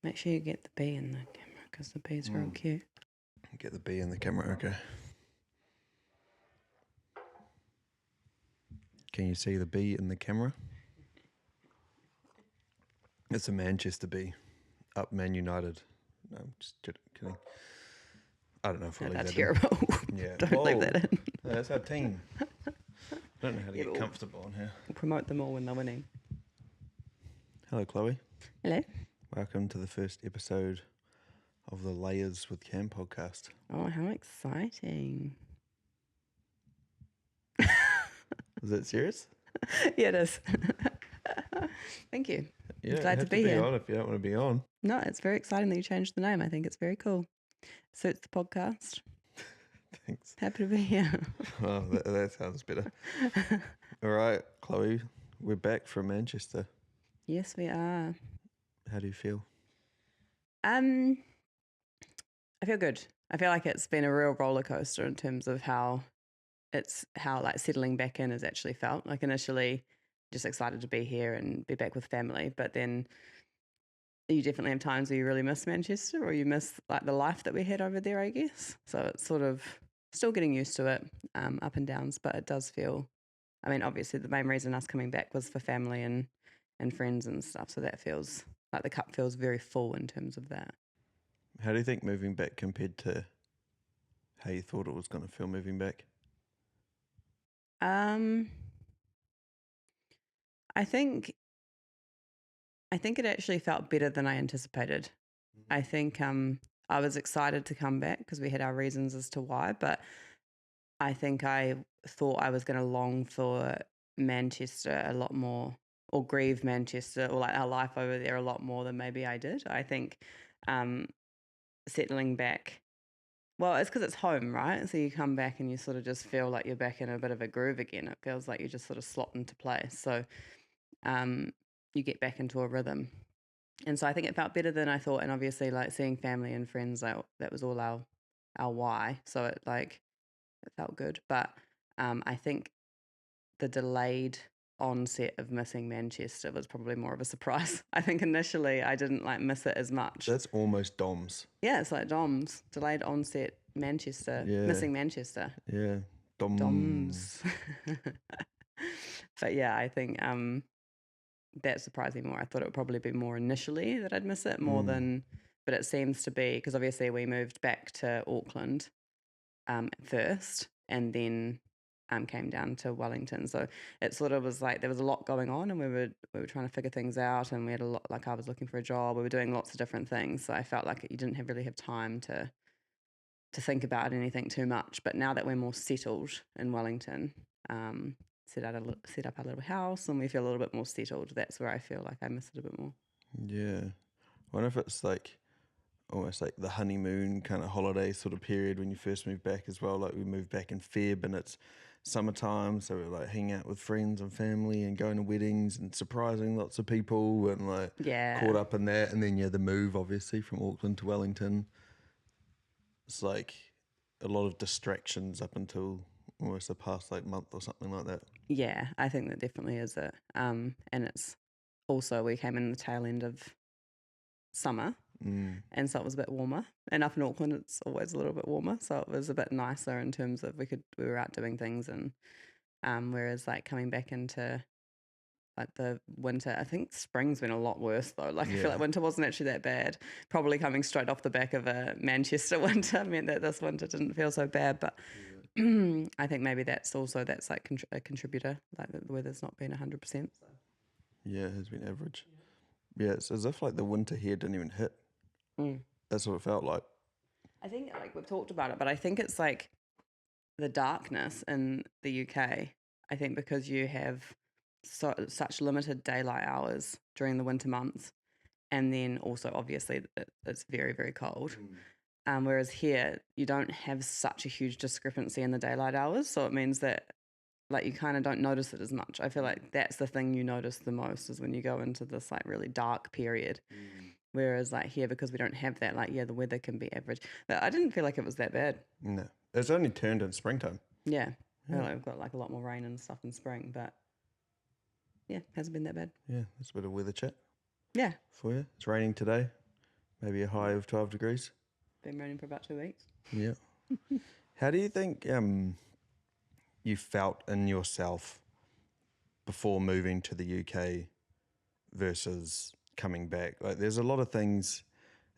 Make sure you get the bee in the camera because the bee's real cute. Get the bee in the camera, okay. Can you see the bee in the camera? It's a Manchester bee, up Man United. No, I'm just kidding. I don't know if we'll leave That's that in. terrible. Yeah. Don't leave that in. That's our team. I don't know how to get comfortable on here. We'll promote them all when they're winning. Hello, Chloe. Hello. Welcome to the first episode of the Layers with Cam podcast. Oh, how exciting. Is that serious? Yeah, it is. Thank you. Yeah, Glad to be here. On if you don't want to be on. No, it's very exciting that you changed the name. I think it's very cool. Suits the podcast. Thanks. Happy to be here. Oh, that sounds better. All right, Chloe, we're back from Manchester. Yes, we are. How do you feel? I feel good. I feel like it's been a real roller coaster in terms of how like settling back in has actually felt. Like initially just excited to be here and be back with family, but then you definitely have times where you really miss Manchester or you miss like the life that we had over there, I guess. So it's sort of still getting used to it, up and downs, but it does feel, I mean, obviously the main reason us coming back was for family and friends and stuff. So that feels like the cup feels very full in terms of that. How do you think moving back compared to how you thought it was going to feel moving back? I think it actually felt better than I anticipated. I think I was excited to come back because we had our reasons as to why, but I think I thought I was going to long for Manchester a lot more, or grieve Manchester, or like our life over there a lot more than maybe I did. I think settling back, well, it's because it's home, right? So you come back and you sort of just feel like you're back in a bit of a groove again. It feels like you just sort of slot into place. So you get back into a rhythm. And so I think it felt better than I thought. And obviously like seeing family and friends, that was all our why. So it felt good. But I think the delayed onset of missing Manchester was probably more of a surprise. I think initially I didn't like miss it as much. That's almost DOMS. Yeah, it's like DOMS, delayed onset Manchester, missing Manchester. Yeah, DOMS. But yeah, I think that surprised me more. I thought it would probably be more initially that I'd miss it more than, but it seems to be, because obviously we moved back to Auckland first and then came down to Wellington. So it sort of was like there was a lot going on and we were trying to figure things out, and we had a lot, like I was looking for a job, we were doing lots of different things. So I felt like you didn't really have time to think about anything too much. But now that we're more settled in Wellington, set up our little house and we feel a little bit more settled, that's where I feel like I miss it a bit more. Yeah. I wonder if it's like almost like the honeymoon kind of holiday sort of period when you first move back as well. Like we moved back in Feb and it's summertime, so we're like hanging out with friends and family and going to weddings and surprising lots of people and like caught up in that. And then the move obviously from Auckland to Wellington. It's like a lot of distractions up until almost the past like month or something like that. Yeah, I think that definitely is it. And it's also, we came in the tail end of summer, and so it was a bit warmer. And up in Auckland, it's always a little bit warmer, so it was a bit nicer in terms of we were out doing things. And whereas like coming back into like the winter, I think spring's been a lot worse though. Like I feel like winter wasn't actually that bad. Probably coming straight off the back of a Manchester winter meant that this winter didn't feel so bad, but I think maybe that's like a contributor, like the weather's not been 100%. Yeah, it has been average. Yeah, it's as if like the winter here didn't even hit. That's what it felt like. I think like we've talked about it, but I think it's like the darkness in the UK. I think because you have such limited daylight hours during the winter months, and then also obviously it's very, very cold. Whereas here you don't have such a huge discrepancy in the daylight hours, so it means that like you kind of don't notice it as much. I feel like that's the thing you notice the most is when you go into this like really dark period. Whereas like here, because we don't have that, like the weather can be average. But I didn't feel like it was that bad. No, it's only turned in springtime. Yeah, like we've got like a lot more rain and stuff in spring, but yeah, hasn't been that bad. Yeah, that's a bit of weather chat. Yeah, For you. It's raining today. maybe a high Yeah. of 12 degrees. Been raining for about 2 weeks. Yeah. How do you think you felt in yourself before moving to the UK versus coming back? Like, there's a lot of things,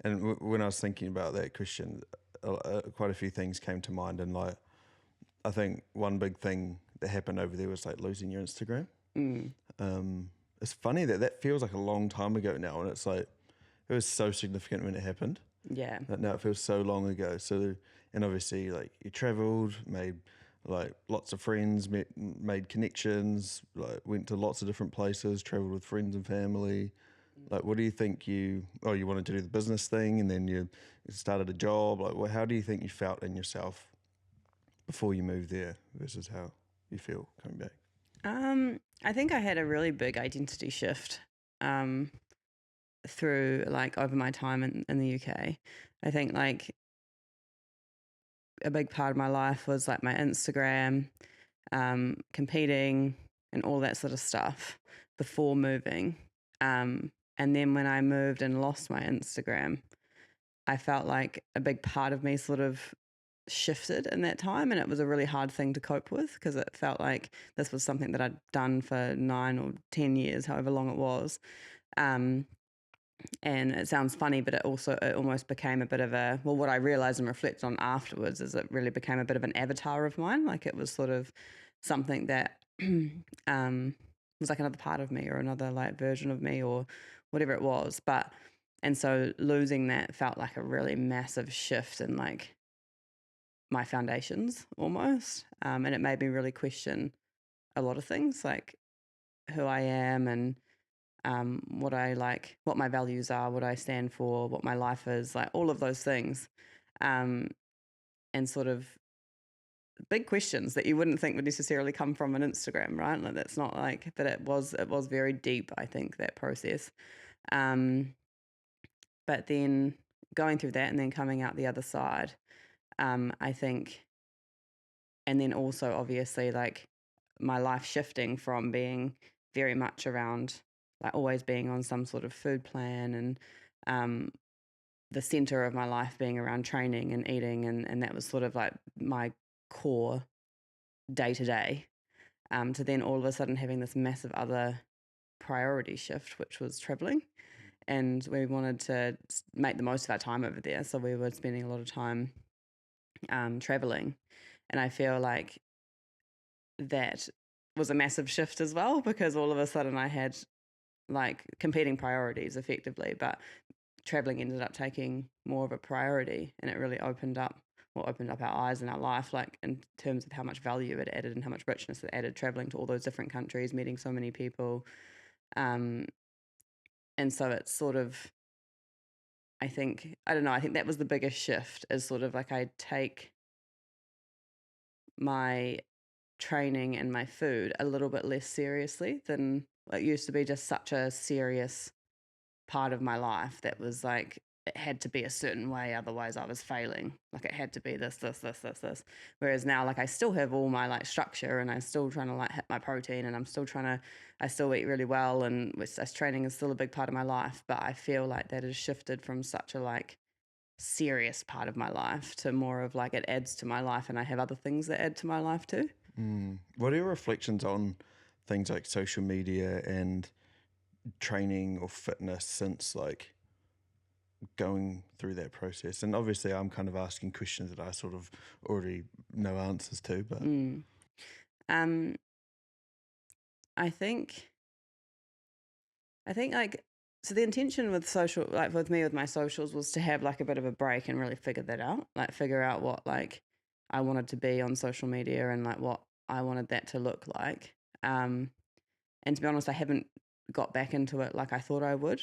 and when I was thinking about that question, quite a few things came to mind. And like, I think one big thing that happened over there was like losing your Instagram. Mm. It's funny that that feels like a long time ago now, and it's like it was so significant when it happened. Yeah. But now it feels so long ago. So, and obviously, like you travelled, made like lots of friends, made connections, like went to lots of different places, travelled with friends and family. Like, what do you think you wanted to do the business thing, and then you started a job. Like, how do you think you felt in yourself before you moved there versus how you feel coming back? I think I had a really big identity shift um, through like over my time in the UK. I think like a big part of my life was like my Instagram, competing and all that sort of stuff before moving. And then when I moved and lost my Instagram, I felt like a big part of me sort of shifted in that time. And it was a really hard thing to cope with because it felt like this was something that I'd done for 9 or 10 years, however long it was. Um, and it sounds funny, but it almost became a bit of a, well, what I realized and reflected on afterwards is it really became a bit of an avatar of mine. Like it was sort of something that was like another part of me or another like version of me or whatever it was. And so losing that felt like a really massive shift in like my foundations almost. And it made me really question a lot of things like who I am and what I like, what my values are, what I stand for, what my life is, like all of those things. Um, and sort of big questions that you wouldn't think would necessarily come from an Instagram, right? Like that's not like, but it was very deep, I think, that process. Um, but then going through that and then coming out the other side, I think, and then also obviously like my life shifting from being very much around like always being on some sort of food plan and um, the center of my life being around training and eating and that was sort of like my core day to day to then all of a sudden having this massive other priority shift which was traveling and we wanted to make the most of our time over there so we were spending a lot of time traveling and I feel like that was a massive shift as well because all of a sudden I had like competing priorities effectively, but traveling ended up taking more of a priority and it really opened up our eyes and our life, like in terms of how much value it added and how much richness it added traveling to all those different countries, meeting so many people. Um, and so it's sort of, I don't know, I think that was the biggest shift is sort of like I take my training and my food a little bit less seriously than it used to be just such a serious part of my life that was like it had to be a certain way otherwise I was failing, like it had to be this, whereas now like I still have all my like structure and I'm still trying to like hit my protein and I still eat really well and training is still a big part of my life, but I feel like that has shifted from such a like serious part of my life to more of like it adds to my life and I have other things that add to my life too. What are your reflections on things like social media and training or fitness since like going through that process? And obviously, I'm kind of asking questions that I sort of already know answers to, but Mm. um I think like so the intention with social like with me with my socials was to have like a bit of a break and really figure that out. Like figure out what like I wanted to be on social media and like what I wanted that to look like. And to be honest, I haven't got back into it like I thought I would.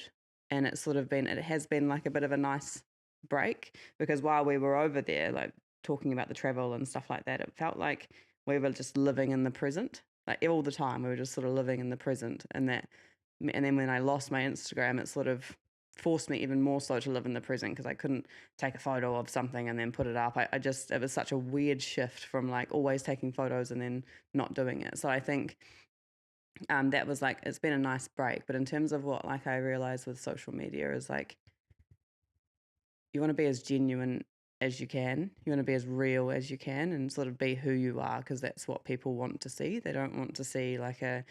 And it has been like a bit of a nice break because while we were over there, like talking about the travel and stuff like that, it felt like we were just living in the present. Like all the time, we were just sort of living in the present. And then when I lost my Instagram, it sort of forced me even more so to live in the present because I couldn't take a photo of something and then put it up. It was such a weird shift from like always taking photos and then not doing it. So I think that was like it's been a nice break, but in terms of what like I realized with social media is like you want to be as genuine as you can. You want to be as real as you can and sort of be who you are, because that's what people want to see. They don't want to see like an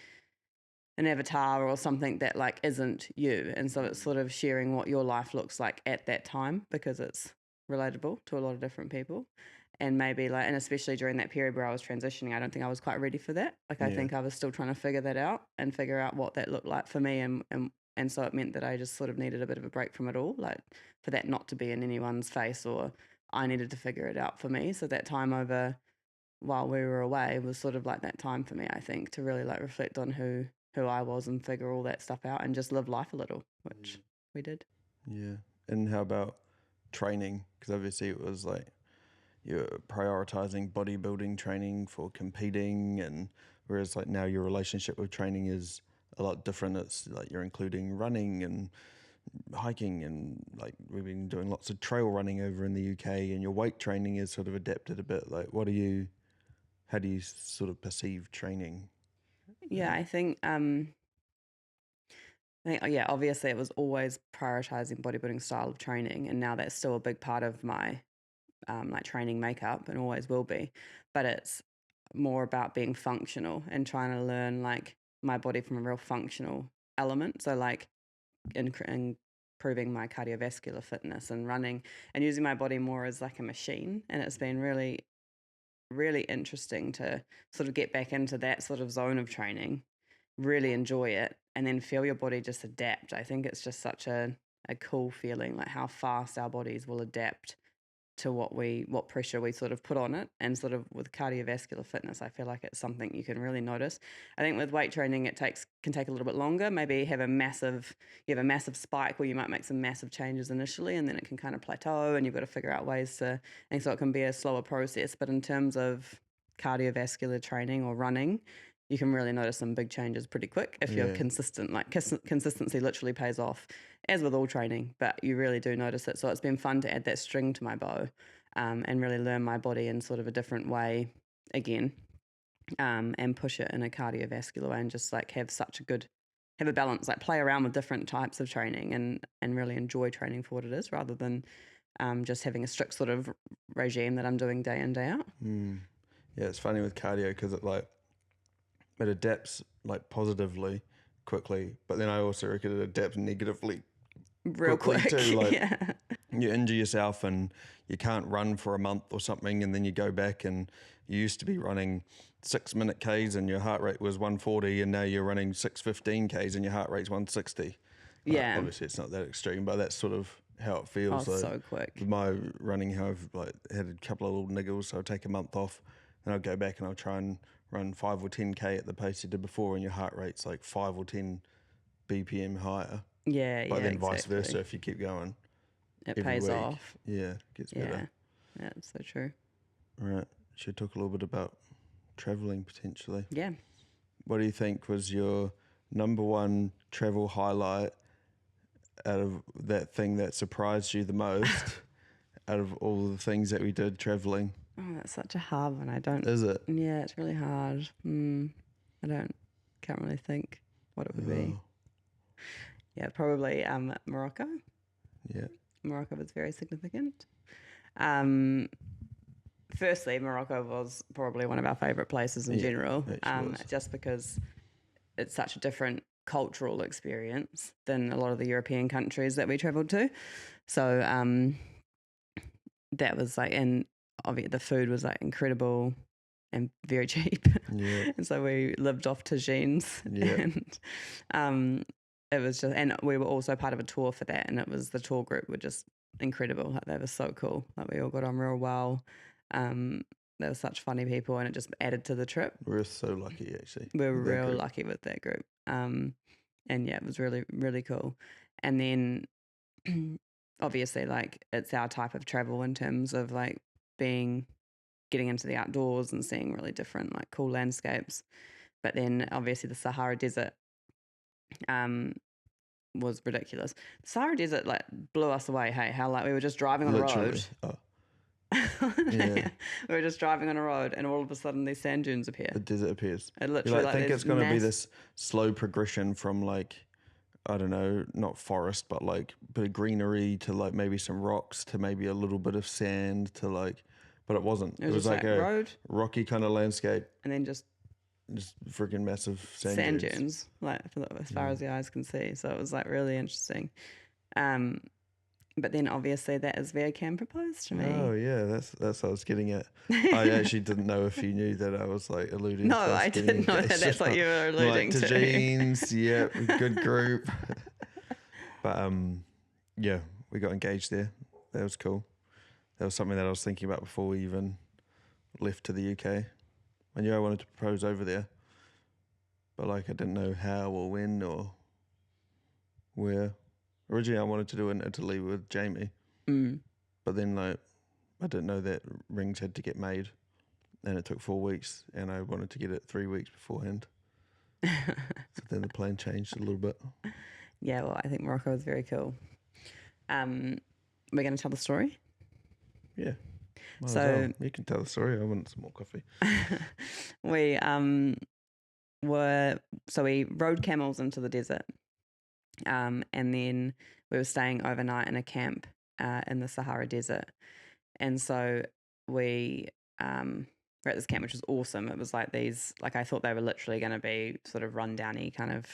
avatar or something that like isn't you. And so it's sort of sharing what your life looks like at that time, because it's relatable to a lot of different people. And maybe like, and especially during that period where I was transitioning, I don't think I was quite ready for that. Like, I think I was still trying to figure that out and figure out what that looked like for me. And so it meant that I just sort of needed a bit of a break from it all, like for that not to be in anyone's face, or I needed to figure it out for me. So that time over while we were away was sort of like that time for me, I think, to really like reflect on who I was and figure all that stuff out and just live life a little, which we did. Yeah. And how about training? Because obviously it was like you're prioritizing bodybuilding training for competing, and whereas like now your relationship with training is a lot different. It's like you're including running and hiking, and like we've been doing lots of trail running over in the UK, and your weight training is sort of adapted a bit. Like how do you sort of perceive training? Yeah, yeah, obviously it was always prioritizing bodybuilding style of training, and now that's still a big part of my like training makeup and always will be. But it's more about being functional and trying to learn like my body from a real functional element. So like improving my cardiovascular fitness and running and using my body more as like a machine. And it's been really, really interesting to sort of get back into that sort of zone of training, really enjoy it, and then feel your body just adapt. I think it's just such a cool feeling, like how fast our bodies will adapt to what pressure we sort of put on it. And sort of with cardiovascular fitness, I feel like it's something you can really notice. I think with weight training can take a little bit longer. Maybe you have a massive spike where you might make some massive changes initially, and then it can kind of plateau, and you've got to figure out ways to, and so it can be a slower process. But in terms of cardiovascular training or running, you can really notice some big changes pretty quick if you're consistent. Like consistency literally pays off, as with all training, but you really do notice it. So it's been fun to add that string to my bow, and really learn my body in sort of a different way again, and push it in a cardiovascular way, and just like have a balance, like play around with different types of training, and really enjoy training for what it is, rather than just having a strict sort of regime that I'm doing day in, day out. Yeah, it's funny with cardio because it adapts like positively quickly, but then I also reckon it adapts negatively Real quickly quick. too. Like Yeah. you injure yourself and you can't run for a month or something, and then you go back and you used to be running 6-minute Ks and your heart rate was 140, and now you're running 6:15 Ks and your heart rate's 160. Yeah. Obviously it's not that extreme, but that's sort of how it feels. Oh, so quick. With my running, how I've like had a couple of little niggles, so I'll take a month off and I'll go back and I'll try and run 5 or 10K at the pace you did before, and your heart rate's like 5 or 10 BPM higher. Yeah, But yeah, then vice exactly. versa, if you keep going It every pays week, off. it gets Yeah, better. that's so true. Right. Should talk a little bit about traveling potentially. Yeah. What do you think was your number one travel highlight out of that thing that surprised you the most out of all the things that we did traveling? Oh, that's such a hard one. I don't. Is it? Yeah, it's really hard. Can't really think what it would be. Yeah, probably Morocco. Yeah. Morocco was very significant. Firstly, Morocco was probably one of our favourite places in general, just because it's such a different cultural experience than a lot of the European countries that we travelled to. So that was like, and obviously the food was like incredible and very cheap. Yeah. And so we lived off tagines. Yeah. And it was just, and we were also part of a tour for that, and it was, the tour group were just incredible. Like, they were so cool. Like, we all got on real well. They were such funny people, and it just added to the trip. We're so lucky, actually. We were real lucky with that group. And yeah, it was really, really cool. And then obviously, like, it's our type of travel in terms of like getting into the outdoors and seeing really different, like, cool landscapes. But then obviously the Sahara Desert was ridiculous. The Sahara Desert like blew us away. Hey, how like we were just driving on a road. Oh. Yeah. We were just driving on a road, and all of a sudden these sand dunes appear. The desert appears. It literally, I think it's going to be this slow progression from like I don't know, not forest, but like a bit of greenery to like maybe some rocks to maybe a little bit of sand to like, but it wasn't. It It was was just like like a road rocky kind of landscape, and then just just freaking massive sand sand dunes. dunes, like as far as the eyes can see. So it was like really interesting. Um, but then obviously that is where Cam proposed to Oh me. yeah, that's what I was getting at. I actually didn't know if you knew that I was like alluding No, to us I getting didn't know that engaged. that's what you were I'm like alluding to to. jeans, yeah, good group. But yeah, we got engaged there. That was cool. That was something that I was thinking about before we even left to the UK. I knew I wanted to propose over there, but like I didn't know how or when or where. Originally, I wanted to do it in Italy with Jamie, Mm. but then like I didn't know that rings had to get made, and it took 4 weeks, and I wanted to get it 3 weeks beforehand. So then the plan changed a little bit. Yeah, well, I think Morocco is very cool. We're going to tell the story. Yeah, might as So well. You can tell the story. I want some more coffee. we we rode camels into the desert, and then we were staying overnight in a camp in the Sahara Desert, and so we were at this camp, which was awesome. It was like these, like I thought they were literally going to be sort of rundowny kind of.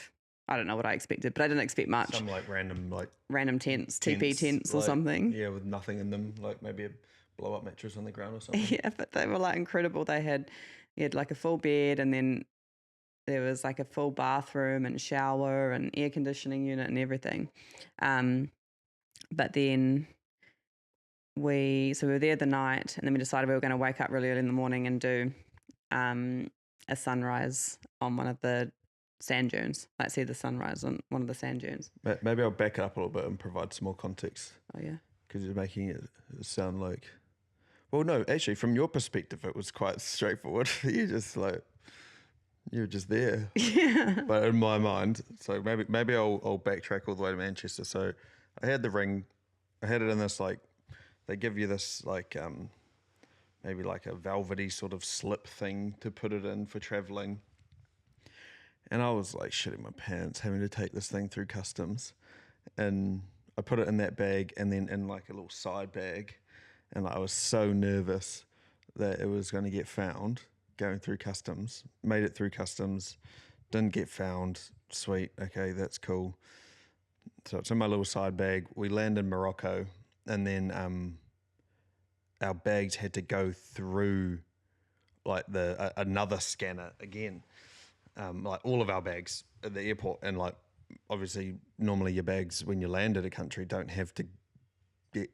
I don't know what I expected, but I didn't expect much. Some like Random tents, TP tents or something. Yeah, with nothing in them, like maybe a blow up mattress on the ground or something. Yeah, but they were like incredible. You had like a full bed, and then there was like a full bathroom and shower and air conditioning unit and everything. But then we were there the night, and then we decided we were going to wake up really early in the morning and do a sunrise on one of the sand dunes, like see the sunrise on one of the sand dunes. Maybe I'll back it up a little bit and provide some more context. Oh yeah, because you're making it sound like. Well, no, actually, from your perspective, it was quite straightforward. You were just there. yeah, But in my mind, so maybe I'll backtrack all the way to Manchester. So I had the ring, I had it in this like, they give you this like maybe like a velvety sort of slip thing to put it in for traveling. And I was like shitting my pants having to take this thing through customs. And I put it in that bag and then in like a little side bag. And like, I was so nervous that it was going to get found going through customs. Made it through customs, didn't get found. Sweet, okay, that's cool. So it's in my little side bag. We land in Morocco, and then our bags had to go through like another scanner again. Like all of our bags at the airport, and like obviously normally your bags when you land at a country don't have to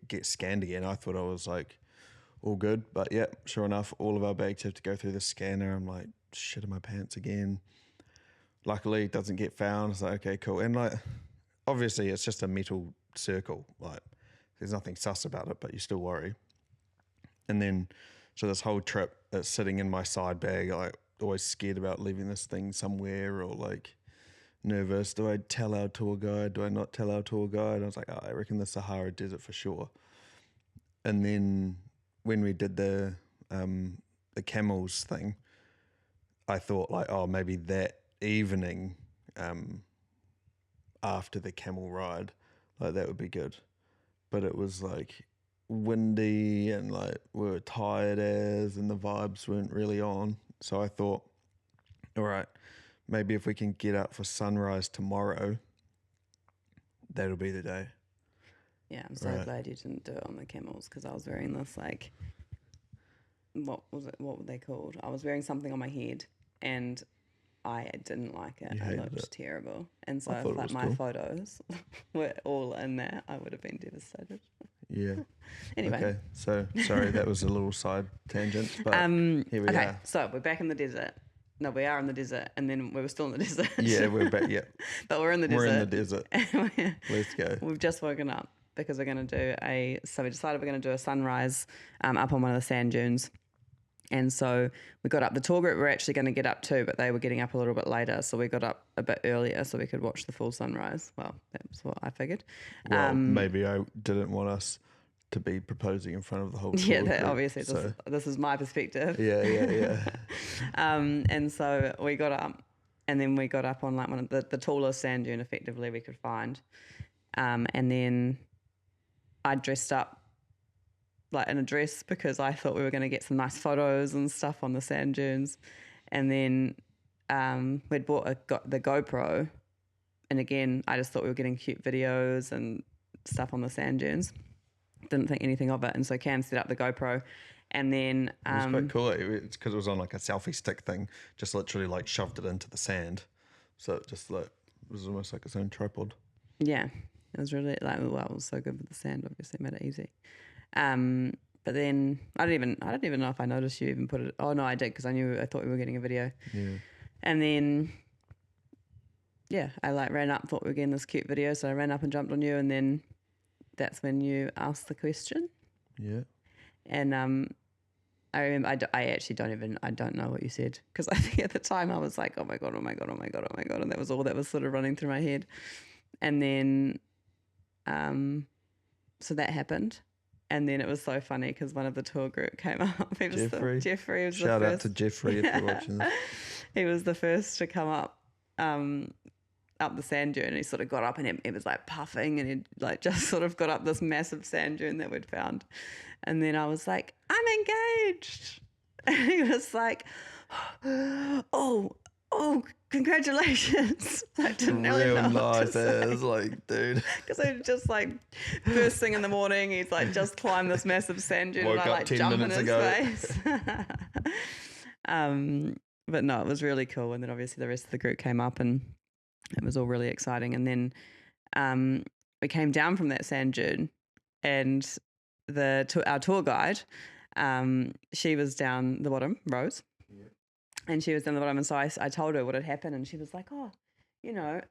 get scanned again. I thought I was like all good, but yeah, sure enough, all of our bags have to go through the scanner. I'm like shit in my pants again. Luckily, it doesn't get found. It's like okay, cool, and like obviously it's just a metal circle. Like there's nothing sus about it, but you still worry. And then so this whole trip, it's sitting in my side bag, like always scared about leaving this thing somewhere or like nervous. Do I tell our tour guide? Do I not tell our tour guide? I was like, oh, I reckon the Sahara Desert for sure. And then when we did the camels thing, I thought like, oh, maybe that evening after the camel ride, like that would be good. But it was like windy and like we were tired and the vibes weren't really on. So I thought, all right, maybe if we can get up for sunrise tomorrow, that'll be the day. yeah. I'm so glad you didn't do it on the camels because I was wearing this like, what was it? What were they called? I was wearing something on my head, and I didn't like it. It looked terrible. And so if like my photos were all in there, I would have been devastated. Yeah. Anyway. Okay. So sorry, that was a little side tangent, but here we are. So we're back in the desert. No, we are in the desert, and then we were still in the desert. Yeah, we're back. Yeah. But we're in the desert. We're in the desert. Let's go. We've just woken up because we're going to do so we decided we're going to do a sunrise up on one of the sand dunes. And so we got up. The tour group were actually going to get up too, but they were getting up a little bit later. So we got up a bit earlier so we could watch the full sunrise. Well, that's what I figured. Well, maybe I didn't want us to be proposing in front of the whole tour group, obviously this is my perspective. Yeah. And so we got up and then we got up on like one of the tallest sand dune effectively we could find. And then I dressed up like in a dress because I thought we were going to get some nice photos and stuff on the sand dunes. And then we'd bought the GoPro, and again, I just thought we were getting cute videos and stuff on the sand dunes. Didn't think anything of it, and so Cam set up the GoPro, and then It was quite cool. It's because it was on like a selfie stick thing. Just literally like shoved it into the sand, so it just like it was almost like its own tripod. yeah, it was really like, well, it was so good with the sand. Obviously, made it easy. But then I don't even know if I noticed you even put it. Oh no, I did because I thought we were getting a video. Yeah. And then yeah, I like ran up, thought we were getting this cute video, so I ran up and jumped on you, and then that's when you asked the question. Yeah. And I remember I actually don't know what you said, because I think at the time I was like, oh my god, oh my god, oh my god, oh my god, and that was all that was sort of running through my head. And then so that happened. And then it was so funny because one of the tour group came up. Jeffrey was Shout the out first. to Jeffrey if you're watching this. He was the first to come up the sand dune. He sort of got up and it was like puffing, and he like just sort of got up this massive sand dune that we'd found. And then I was like, I'm engaged. And he was like, oh, congratulations. I didn't really Real know what nice to say. ass, like, dude. Because I just like first thing in the morning, he's like just climbed this massive sand dune, Woke and I up like 10 jump in minutes his ago. face. But no, it was really cool. And then obviously the rest of the group came up, and it was all really exciting. And then we came down from that sand dune, and our tour guide, she was down the bottom, Rose. And she was down the bottom, and so I told her what had happened, and she was like, oh, you know,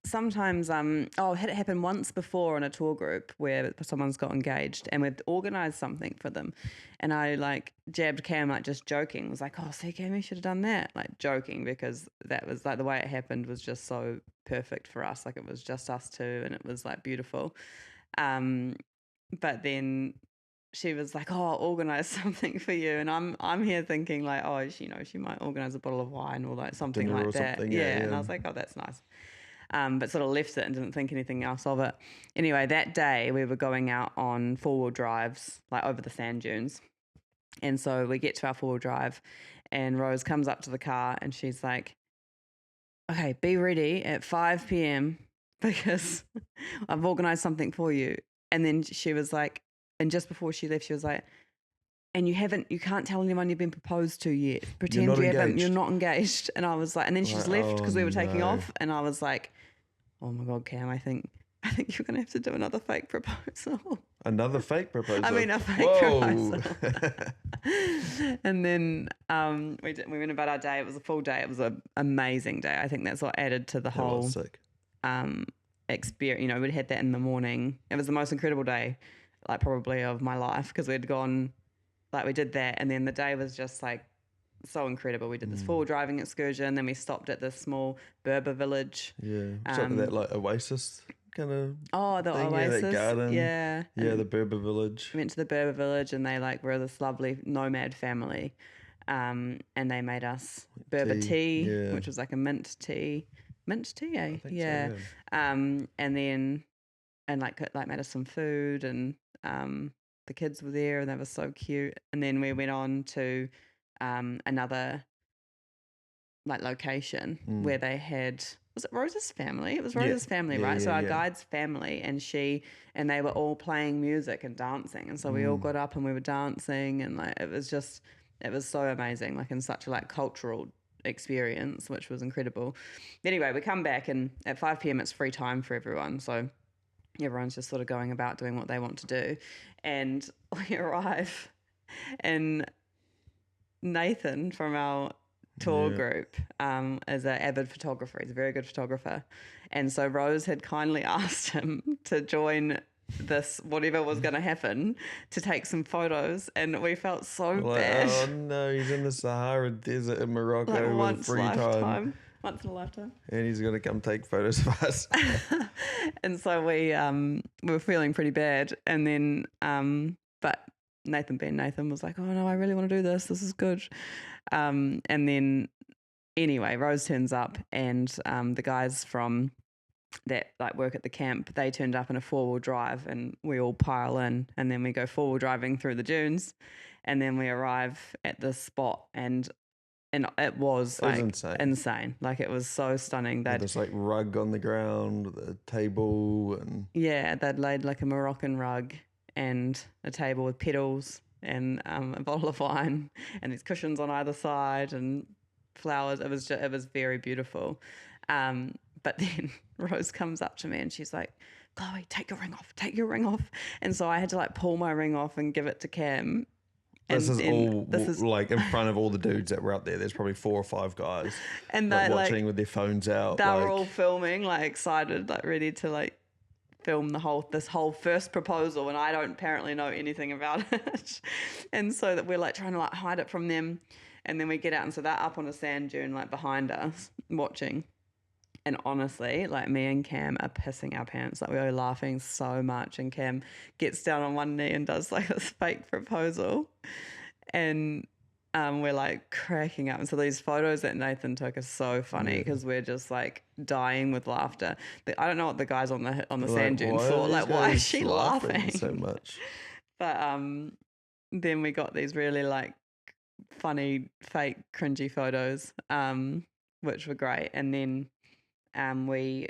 sometimes, had it happened once before on a tour group where someone's got engaged, and we've organised something for them. And I like jabbed Cam, like just joking, was like, oh, see, Cam, you should have done that, like joking, because that was like the way it happened was just so perfect for us. Like it was just us two, and it was like beautiful. But then she was like, oh, I'll organise something for you. And I'm here thinking like, oh, she might organise a bottle of wine or like something Dinner like or that. something, Yeah. yeah. And I was like, oh, that's nice. But sort of left it and didn't think anything else of it. Anyway, that day we were going out on 4-wheel drives, like over the sand dunes. And so we get to our 4-wheel drive, and Rose comes up to the car and she's like, okay, be ready at 5 p.m. because I've organised something for you. And then she was like, and just before she left, she was like, and you can't tell anyone you've been proposed to yet. Pretend you're not engaged. And I was like, and then she just left because we were taking off. And I was like, oh my God, Cam, I think you're going to have to do another fake proposal. Another fake proposal? I mean, a fake proposal. And then we went about our day. It was a full day. It was an amazing day. I think that's what added to the whole experience. You know, we'd had that in the morning. It was the most incredible day, like probably of my life, because we'd gone, like we did that, and then the day was just like so incredible. We did this full driving excursion, then we stopped at this small Berber village. Yeah, something that like oasis kind of. Oh, the thing, oasis, that garden. yeah, The Berber village. We went to the Berber village, and they like were this lovely nomad family, and they made us Berber tea, which was like a mint tea, eh? I think so, yeah. And then like made us some food, and the kids were there, and they were so cute. And then we went on to another like location where they had, was it Rose's family? It was Rose's family, right? So our guide's family, and they were all playing music and dancing, and so we all got up and we were dancing, and like it was so amazing, like in such a like cultural experience, which was incredible. Anyway, we come back, and at 5 p.m. it's free time for everyone, so everyone's just sort of going about doing what they want to do. And we arrive, and Nathan from our tour group is an avid photographer. He's a very good photographer. And so Rose had kindly asked him to join this, whatever was going to happen, to take some photos. And we felt so bad. Oh no, he's in the Sahara Desert in Morocco with free time. Once in a lifetime. And he's going to come take photos of us. And so we were feeling pretty bad. And then, but Nathan was like, oh no, I really want to do this. This is good. And then anyway, Rose turns up, and the guys from that like work at the camp, they turned up in a 4-wheel drive, and we all pile in, and then we go 4-wheel driving through the dunes, and then we arrive at this spot, and it was It was like insane. Like it was so stunning. With this like rug on the ground, the table, and They'd laid like a Moroccan rug and a table with pedals and a bottle of wine and these cushions on either side and flowers. It was very beautiful. But then Rose comes up to me and she's like, "Chloe, take your ring off." And so I had to like pull my ring off and give it to Cam. this is like in front of all the dudes that were out there. There's probably 4 or 5 guys and like they watching with their phones out. They were all filming, like excited, like ready to like film this whole first proposal, and I don't apparently know anything about it. And so that we're like trying to like hide it from them. And then we get out, and so they're up on a sand dune like behind us watching. And honestly, like me and Cam are pissing our pants. Like we were laughing so much, and Cam gets down on one knee and does like this fake proposal. And we're like cracking up. And so these photos that Nathan took are so funny because we're just like dying with laughter. But I don't know what the guys on the sand dune thought. Like, why is she laughing so much? But then we got these really like funny, fake, cringy photos, which were great. And then we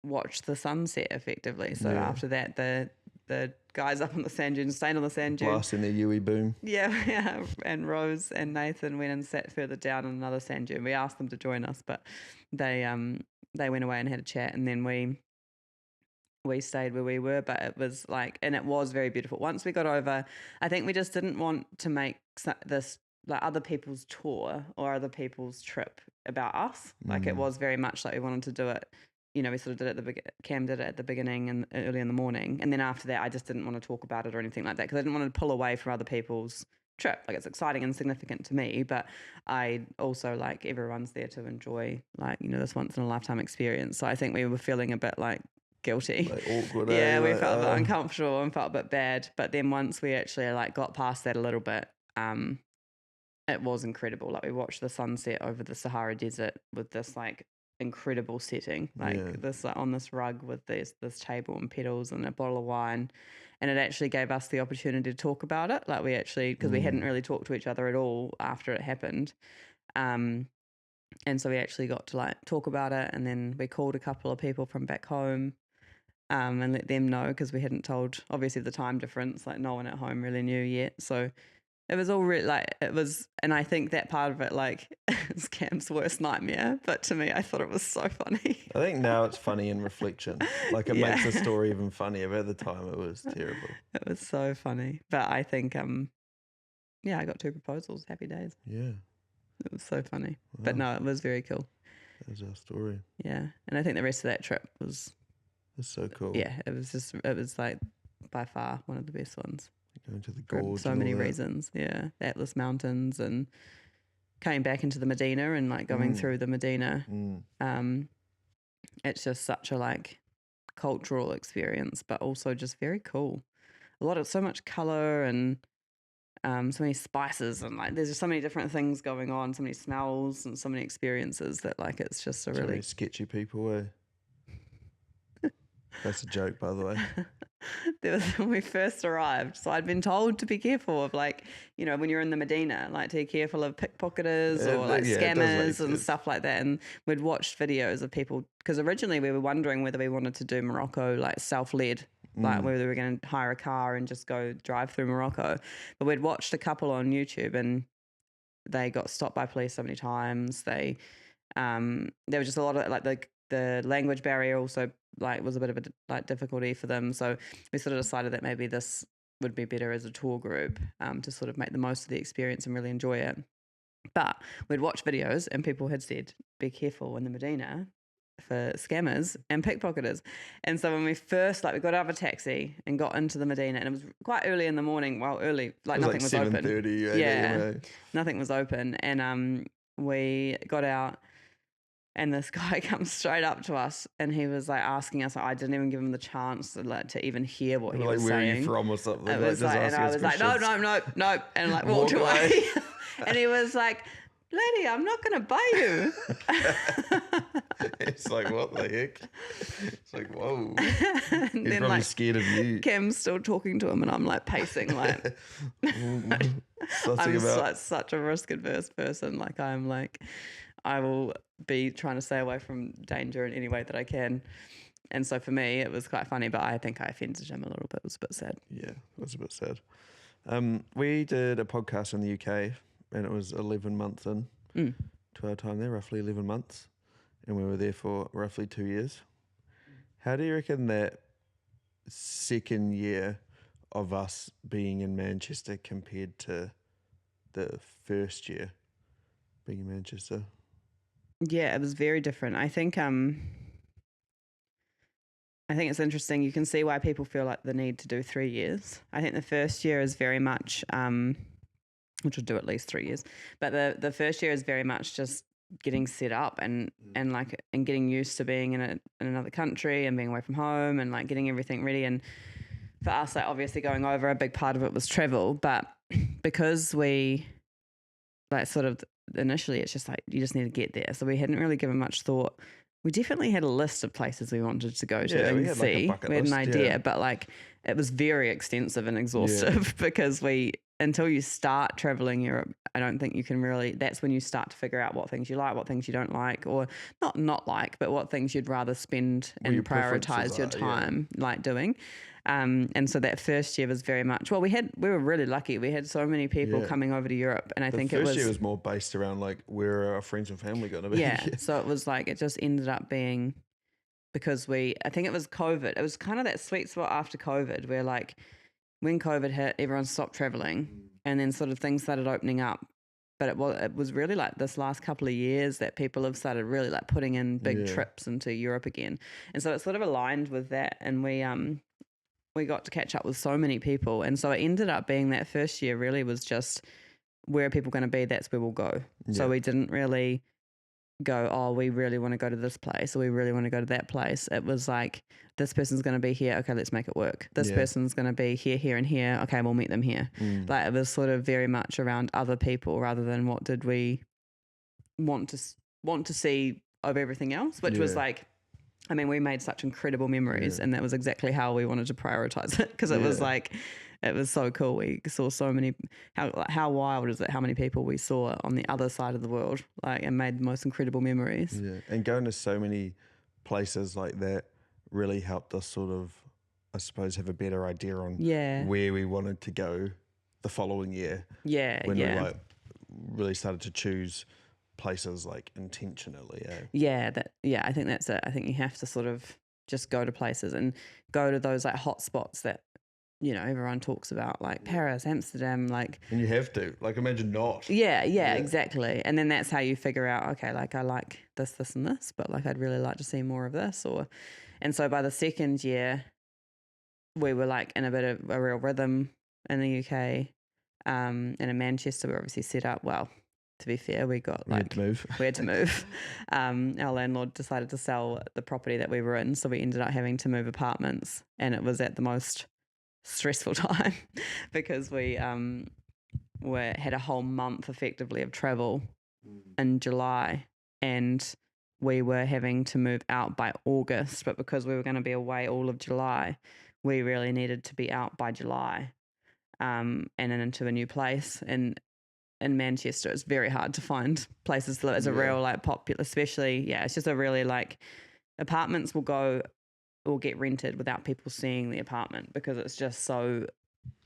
watched the sunset effectively. So after that, the guys up on the sand dune stayed on the sand dune. Blasting their Yui boom. Yeah. And Rose and Nathan went and sat further down on another sand dune. We asked them to join us, but they went away and had a chat, and then we stayed where we were. But it was like, and it was very beautiful. Once we got over, I think we just didn't want to make this like other people's tour or other people's trip about us. Like it was very much like we wanted to do it. You know, we sort of did it Cam did it at the beginning and early in the morning. And then after that, I just didn't want to talk about it or anything like that because I didn't want to pull away from other people's trip. Like it's exciting and significant to me, but I also like everyone's there to enjoy like, you know, this once in a lifetime experience. So I think we were feeling a bit like guilty. Like awkward. Yeah, we felt a bit uncomfortable and felt a bit bad. But then once we actually like got past that a little bit, it was incredible. Like we watched the sunset over the Sahara Desert with this like incredible setting, like this on this rug with this table and pedals and a bottle of wine, and it actually gave us the opportunity to talk about it. Like we actually, because we hadn't really talked to each other at all after it happened, and so we actually got to like talk about it, and then we called a couple of people from back home. And let them know because we hadn't told, obviously the time difference, like no one at home really knew yet. So it was all like it was, and I think that part of it like is Cam's worst nightmare. But to me, I thought it was so funny. I think now it's funny in reflection. Like it makes the story even funnier. But at the time, it was terrible. It was so funny. But I think, I got 2 proposals. Happy days. Yeah, it was so funny. Wow. But no, it was very cool. That was our story. Yeah, and I think the rest of that trip was. It's so cool. Yeah, it was like by far one of the best ones. Going to the gorge. For so many reasons. Yeah. The Atlas Mountains and coming back into the Medina and like going through the Medina. It's just such a like cultural experience, but also just very cool. So much color and so many spices and like there's just so many different things going on, so many smells and so many experiences that like it's just a really sketchy people. That's a joke, by the way. When we first arrived, so I'd been told to be careful of like, you know, when you're in the Medina, like to be careful of pickpocketers or like scammers and stuff like that. And we'd watched videos of people because originally we were wondering whether we wanted to do Morocco like self-led, like whether we were going to hire a car and just go drive through Morocco. But we'd watched a couple on YouTube and they got stopped by police so many times. There was just a lot of like the language barrier also like was a bit of a like difficulty for them. So we sort of decided that maybe this would be better as a tour group to sort of make the most of the experience and really enjoy it. But we'd watched videos and people had said, be careful in the Medina for scammers and pickpocketers. And so when we first, like we got out of a taxi and got into the Medina and it was quite early in the morning, well early, like nothing was open. 7:30. Yeah, nothing was open. And we got out and this guy comes straight up to us and he was like asking us, I didn't even give him the chance to even hear what he was saying. Like, where are you from or something? It was like, and I was like, no, and like walked away. And he was like, lady, I'm not going to buy you. It's like, what the heck? It's like, whoa. And He's then probably like scared of you. Cam's still talking to him and I'm like pacing like Sussing I'm about. such a risk adverse person. Like I'm like, I will be trying to stay away from danger in any way that I can. And so for me, it was quite funny, but I think I offended him a little bit. It was a bit sad. Yeah, it was a bit sad. We did a podcast in the UK and it was 11 months in to our time there, roughly 11 months. And we were there for roughly 2 years. How do you reckon that second year of us being in Manchester compared to the first year being in Manchester? Yeah, it was very different. I think it's interesting. You can see why people feel like the need to do 3 years. I think the first year is very much, which will do at least 3 years, but the first year is very much just getting set up and getting used to being in another country and being away from home and like getting everything ready. And for us, like obviously going over, a big part of it was travel, but because we like sort of initially it's just like you just need to get there. So we hadn't really given much thought. We definitely had a list of places we wanted to go to Yeah, we and had like a see. bucket We had an list, idea, yeah. but like it was very extensive and exhaustive because until you start traveling Europe, I don't think you can really, that's when you start to figure out what things you like, what things you don't like, or not like, but what things you'd rather spend What your and prioritize preferences your are, yeah. time like doing. And so that first year was very much, well, we were really lucky. We had so many people Yeah. coming over to Europe, and I The think first year was more based around like where are our friends and family going to be? yeah. So it was like, it just ended up being because I think it was COVID. It was kind of that sweet spot after COVID where like when COVID hit, everyone stopped traveling and then sort of things started opening up. But it was really like this last couple of years that people have started really like putting in big trips into Europe again. And so it sort of aligned with that. And we got to catch up with so many people. And so it ended up being that first year really was just where are people going to be? That's where we'll go. Yeah. So we didn't really go, oh, we really want to go to this place or we really want to go to that place. It was like, this person's going to be here. Okay, let's make it work. This person's going to be here, here, and here. Okay, we'll meet them here. Like it was sort of very much around other people rather than what did we want to see of everything else, which was like, I mean, we made such incredible memories and that was exactly how we wanted to prioritize it because it was like, it was so cool. We saw so many, how wild is it, how many people we saw on the other side of the world, like, and made the most incredible memories. Yeah, and going to so many places like that really helped us sort of, I suppose, have a better idea on where we wanted to go the following year. Yeah, when we like really started to choose places like intentionally. I think that's it. I think you have to sort of just go to places and go to those like hot spots that, you know, everyone talks about, like Paris, Amsterdam, like. And you have to, like, imagine not. Yeah, exactly. And then that's how you figure out, okay, like I like this, and this, but like I'd really like to see more of this. And so by the second year, we were like in a bit of a real rhythm in the UK, and in Manchester, we're obviously set up well. To be fair, we had to move. Our landlord decided to sell the property that we were in, so we ended up having to move apartments, and it was at the most stressful time because we had a whole month effectively of travel in July, and we were having to move out by August, but because we were going to be away all of July, we really needed to be out by July, and then into a new place. And in Manchester, it's very hard to find places to live. It's a real like popular, especially, it's just a really like apartments will get rented without people seeing the apartment because it's just so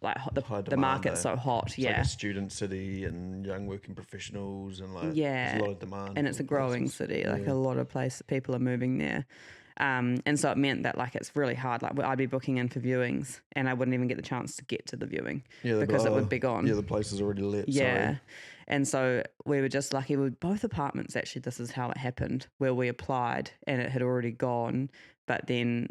like the market's so hot. It's like a student city and young working professionals and like there's a lot of demand. And it's a growing city. Like a lot of people are moving there. And so it meant that like it's really hard. Like I'd be booking in for viewings and I wouldn't even get the chance to get to the viewing because it would be gone. Yeah, the place is already lit. Yeah. Sorry. And so we were just lucky with both apartments. Actually, this is how it happened, where we applied and it had already gone, but then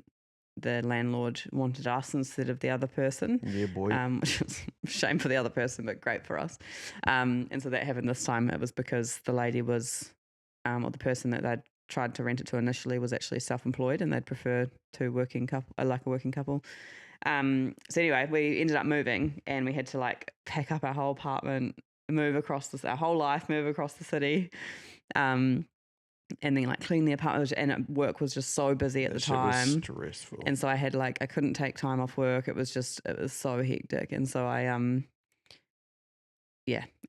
the landlord wanted us instead of the other person. Yeah, boy. Which was a shame for the other person, but great for us. And so that happened this time. It was because the lady was, or the person that they'd tried to rent it to initially was actually self-employed and they'd prefer a working couple. So anyway, we ended up moving and we had to like pack up our whole apartment our whole life, move across the city. And then like clean the apartment, and work was just so busy at the time. Was stressful. And so I couldn't take time off work. It was so hectic. And so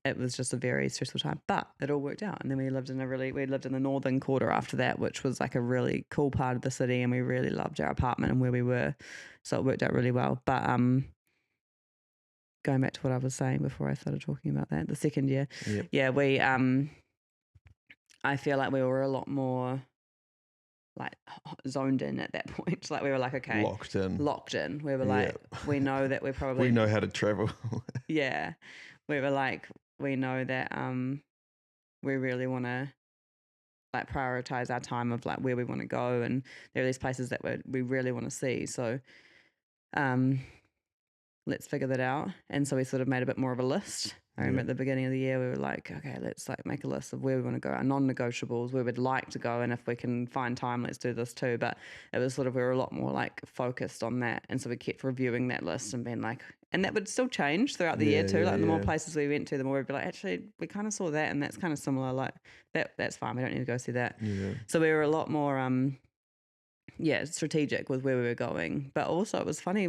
it was just a very stressful time, but it all worked out. And then we lived in the northern quarter after that, which was like a really cool part of the city. And we really loved our apartment and where we were. So it worked out really well. But, going back to what I was saying before I started talking about that, the second year, we, I feel like we were a lot more like zoned in at that point. Like we were like, okay, locked in. We were like, we know that we know how to travel. Yeah. We were like, we know that we really want to like prioritize our time of like where we want to go, and there are these places that we really want to see. So let's figure that out. And so we sort of made a bit more of a list. I remember at the beginning of the year, we were like, okay, let's like make a list of where we want to go, our non-negotiables, where we'd like to go. And if we can find time, let's do this too. But it was sort of, we were a lot more like focused on that. And so we kept reviewing that list and being like, and that would still change throughout the year too. Like the more places we went to, the more we'd be like, actually, we kind of saw that and that's kind of similar. Like that's fine. We don't need to go see that. Yeah. So we were a lot more, strategic with where we were going. But also it was funny,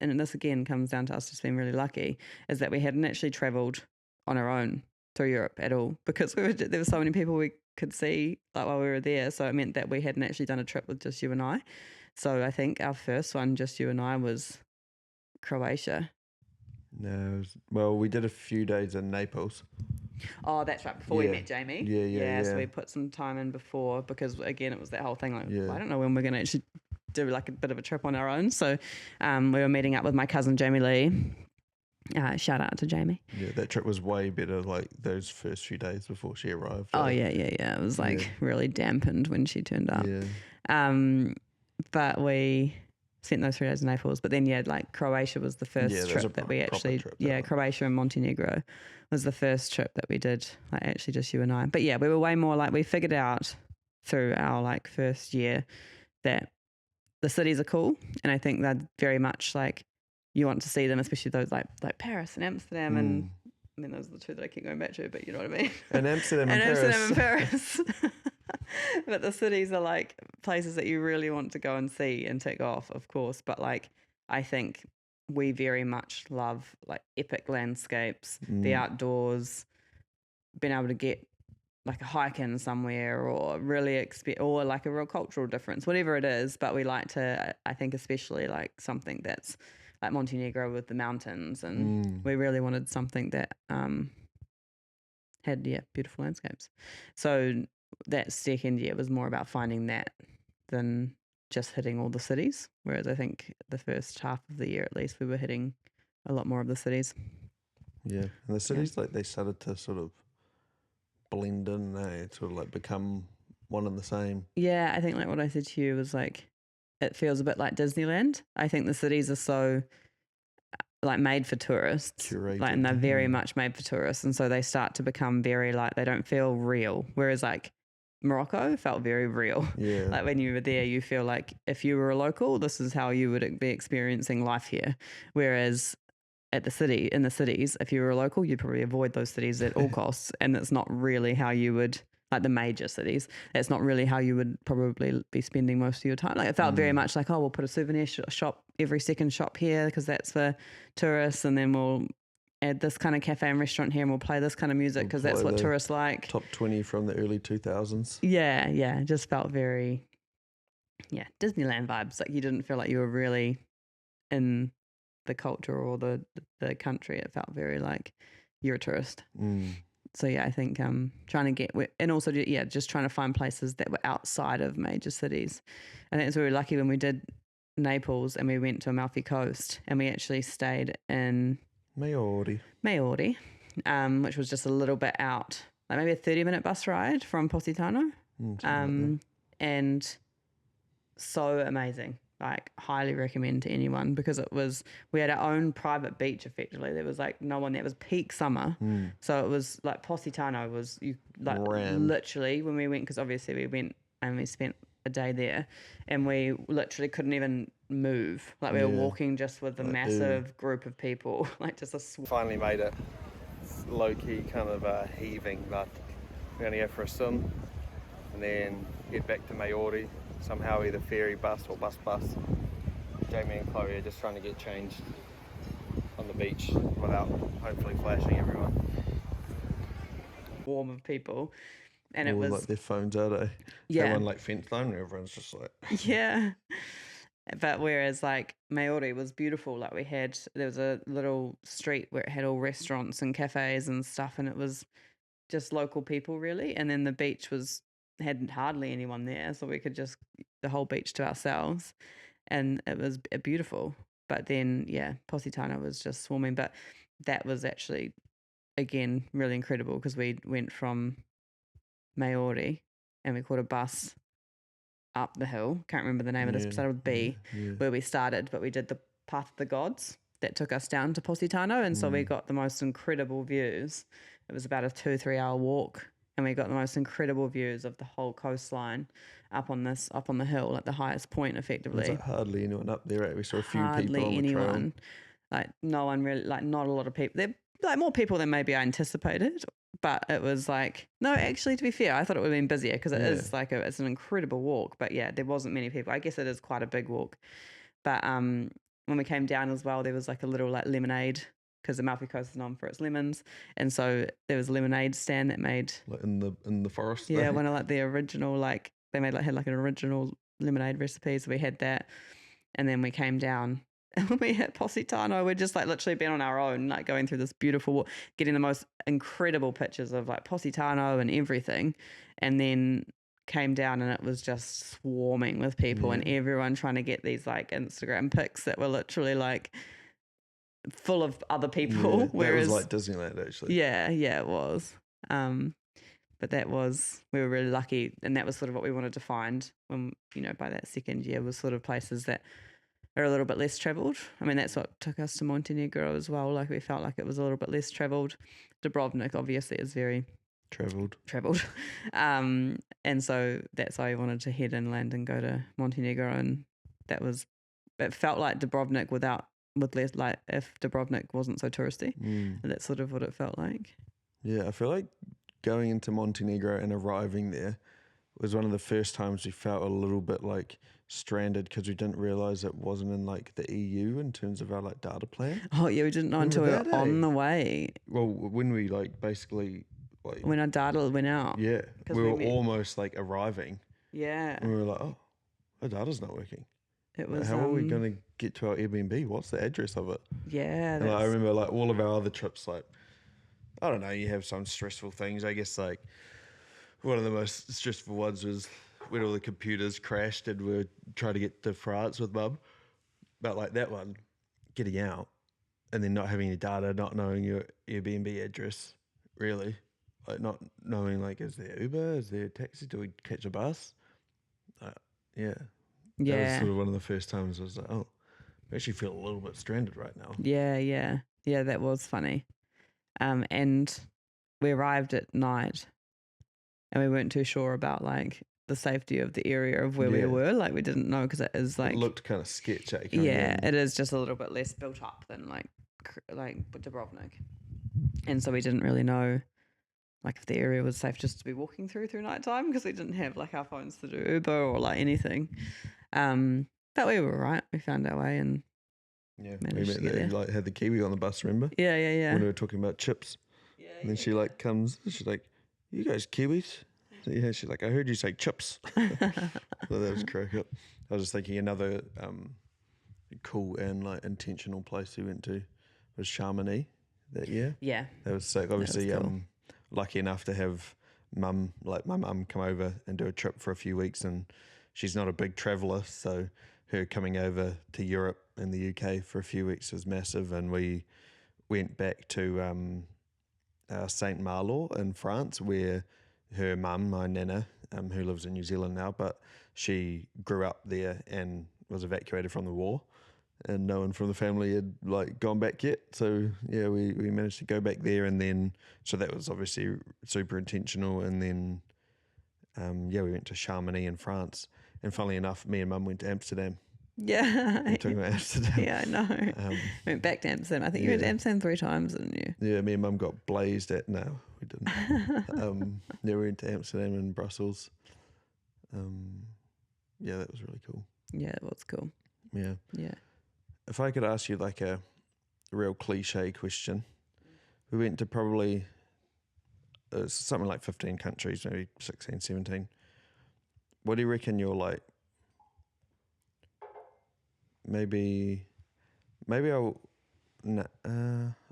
and this again comes down to us just being really lucky, is that we hadn't actually travelled on our own through Europe at all, because there were so many people we could see like while we were there. So it meant that we hadn't actually done a trip with just you and I. So I think our first one, just you and I, was Croatia. No, well, we did a few days in Naples. Oh, that's right. Before we met Jamie. Yeah. So we put some time in before, because again, it was that whole thing like, I don't know when we're going to actually do like a bit of a trip on our own. So we were meeting up with my cousin Jamie Lee. Shout out to Jamie. Yeah, that trip was way better, like those first few days before she arrived. Oh yeah. It was like really dampened when she turned up. But we spent those 3 days in Naples. But then like Croatia was the first trip that we actually Croatia and Montenegro was the first trip that we did, like actually just you and I. But yeah, we were way more like, we figured out through our like first year that the cities are cool, and I think they're very much like you want to see them, especially those like Paris and Amsterdam, and I mean those are the two that I keep going back to, but you know what I mean. And Amsterdam and Paris. But the cities are like places that you really want to go and see and tick off, of course. But like I think we very much love like epic landscapes, the outdoors, being able to get like a hike in somewhere, or really or like a real cultural difference, whatever it is. But we like to, I think especially like something that's like Montenegro with the mountains, and we really wanted something that had beautiful landscapes. So that second year was more about finding that than just hitting all the cities, whereas I think the first half of the year at least we were hitting a lot more of the cities. Yeah, and the cities like they started to sort of blend in, sort of like become one and the same. Yeah, I think like what I said to you was like, it feels a bit like Disneyland. I think the cities are so like made for tourists, curated, like, and they're very much made for tourists, and so they start to become very like, they don't feel real. Whereas like Morocco felt very real. Yeah. Like when you were there, you feel like if you were a local, this is how you would be experiencing life here. Whereas in the cities, if you were a local, you'd probably avoid those cities at all costs. And that's not really how you would, like the major cities, that's not really how you would probably be spending most of your time. Like it felt very much like, we'll put a souvenir shop, every second shop here because that's for tourists. And then we'll add this kind of cafe and restaurant here, and we'll play this kind of music because that's what tourists like. Top 20 from the early 2000s. Yeah. It just felt very, Disneyland vibes. Like you didn't feel like you were really in the culture or the country. It felt very like you're a tourist. So I think trying to get, and also just trying to find places that were outside of major cities. I think it's really lucky when we did Naples and we went to Amalfi Coast, and we actually stayed in Maori, which was just a little bit out, like maybe a 30-minute bus ride from Positano. And so amazing. Like highly recommend to anyone, because we had our own private beach effectively. There was like no one there. It was peak summer. So it was like Positano was literally when we went, because obviously we went and we spent a day there, and we literally couldn't even move. Like we were walking just with a massive group of people, like just finally made it. low-key kind of heaving, but we're going to go for a swim and then head back to Maori, somehow either ferry, bus or bus. Jamie and Chloe are just trying to get changed on the beach without hopefully flashing everyone. Warm of people. And it All was, like their phones out, eh? yeah. That one like fence line where everyone's just like, Yeah. But whereas like Maori was beautiful, like there was a little street where it had all restaurants and cafes and stuff, and it was just local people really. And then the beach had hardly anyone there, so we could just the whole beach to ourselves, and it was beautiful. But then Positano was just swarming. But that was actually again really incredible because we went from Maori and we caught a bus up the hill. Can't remember the name of this, but started with B, where we started, but we did the Path of the Gods that took us down to Positano. And so we got the most incredible views. It was about a 2-3 hour walk, and we got the most incredible views of the whole coastline up on the hill at the highest point, effectively. there's like hardly anyone up there, right? We saw a few Hardly people on the anyone. trail. Like no one really, like not a lot of people. There like more people than maybe I anticipated, but it was like, no, actually, to be fair, I thought it would have been busier because it is like it's an incredible walk. But yeah, there wasn't many people. I guess it is quite a big walk. But when we came down as well, there was like a little like lemonade because the Amalfi Coast is known for its lemons, and so there was a lemonade stand that made like in the forest. yeah, one of like the original like they had like an original lemonade recipe, so we had that, and then we came down. And when we hit Positano, we'd just like literally been on our own, like going through this beautiful walk, getting the most incredible pictures of like Positano and everything. And then came down and it was just swarming with people and everyone trying to get these like Instagram pics that were literally like full of other people. Yeah, whereas that was like Disneyland actually. Yeah, it was. But we were really lucky, and that was sort of what we wanted to find when, by that second year was sort of places that are a little bit less travelled. I mean, that's what took us to Montenegro as well. Like we felt like it was a little bit less travelled. Dubrovnik obviously is very Travelled. And so that's why we wanted to head inland and go to Montenegro, and it felt like Dubrovnik with less, like if Dubrovnik wasn't so touristy. And that's sort of what it felt like. Yeah, I feel like going into Montenegro and arriving there was one of the first times we felt a little bit like stranded because we didn't realise it wasn't in like the EU in terms of our like data plan. Oh yeah, we didn't know until we were on the way. Well, when we like basically like when our data went out. Yeah, we were almost like arriving. Yeah, and we were like, oh, our data's not working. It was. How are we going to get to our Airbnb? What's the address of it? Yeah, and I remember like all of our other trips, like I don't know, you have some stressful things. I guess like one of the most stressful ones was when all the computers crashed and we were trying to get to France with Mum. But like that one, getting out and then not having any data, not knowing your Airbnb address, really. Like not knowing like, is there Uber? Is there a taxi? Do we catch a bus? Yeah. That was sort of one of the first times I was like, oh, I actually feel a little bit stranded right now. Yeah, that was funny. And we arrived at night and we weren't too sure about like the safety of the area of where we were. Like we didn't know because it is like... It looked kind of sketchy. It is just a little bit less built up than like Dubrovnik. And so we didn't really know like if the area was safe just to be walking through nighttime because we didn't have like our phones to do Uber or like anything. But we were right. We found our way and managed to get there. Like had the Kiwi on the bus, remember? Yeah. When we were talking about chips. And then she like comes, she's like, you guys Kiwis? Yeah, she's like, I heard you say chips. So that was crack up. I was just thinking another cool and like intentional place we went to was Chamonix that year. Yeah. That was sick. Obviously, cool. Lucky enough to have my mum come over and do a trip for a few weeks, and she's not a big traveller, so her coming over to Europe and the UK for a few weeks was massive. And we went back to Saint Malo in France, where her mum, my nana, who lives in New Zealand now, but she grew up there and was evacuated from the war, and no one from the family had like gone back yet. So yeah, we managed to go back there, and then so that was obviously super intentional. And then we went to Chamonix in France, and funnily enough, me and Mum went to Amsterdam Yeah. We're talking about Amsterdam. Yeah, I know. Went back to Amsterdam. I think you went to Amsterdam 3 times, didn't you? Yeah, me and Mum got blazed at. No, we didn't. Yeah, we went to Amsterdam and Brussels. Yeah, that was really cool. Yeah, it was cool. Yeah. Yeah. If I could ask you like a real cliche question, we went to probably something like 15 countries, maybe 16, 17. What do you reckon you're like? Maybe I'll. I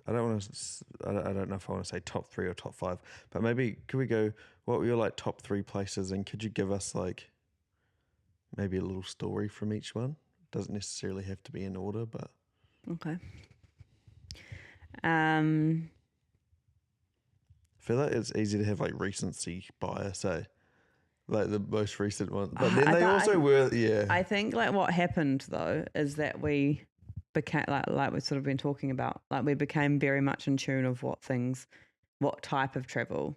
don't want to. I don't know if I want to say top 3 or top 5, but maybe could we go? What were your like top 3 places, and could you give us like maybe a little story from each one? Doesn't necessarily have to be in order, but Okay. I feel like it's easy to have like recency bias, eh? Like the most recent one, but then they also were. Yeah, I think like what happened though is that we became like we've sort of been talking about, like we became very much in tune of what type of travel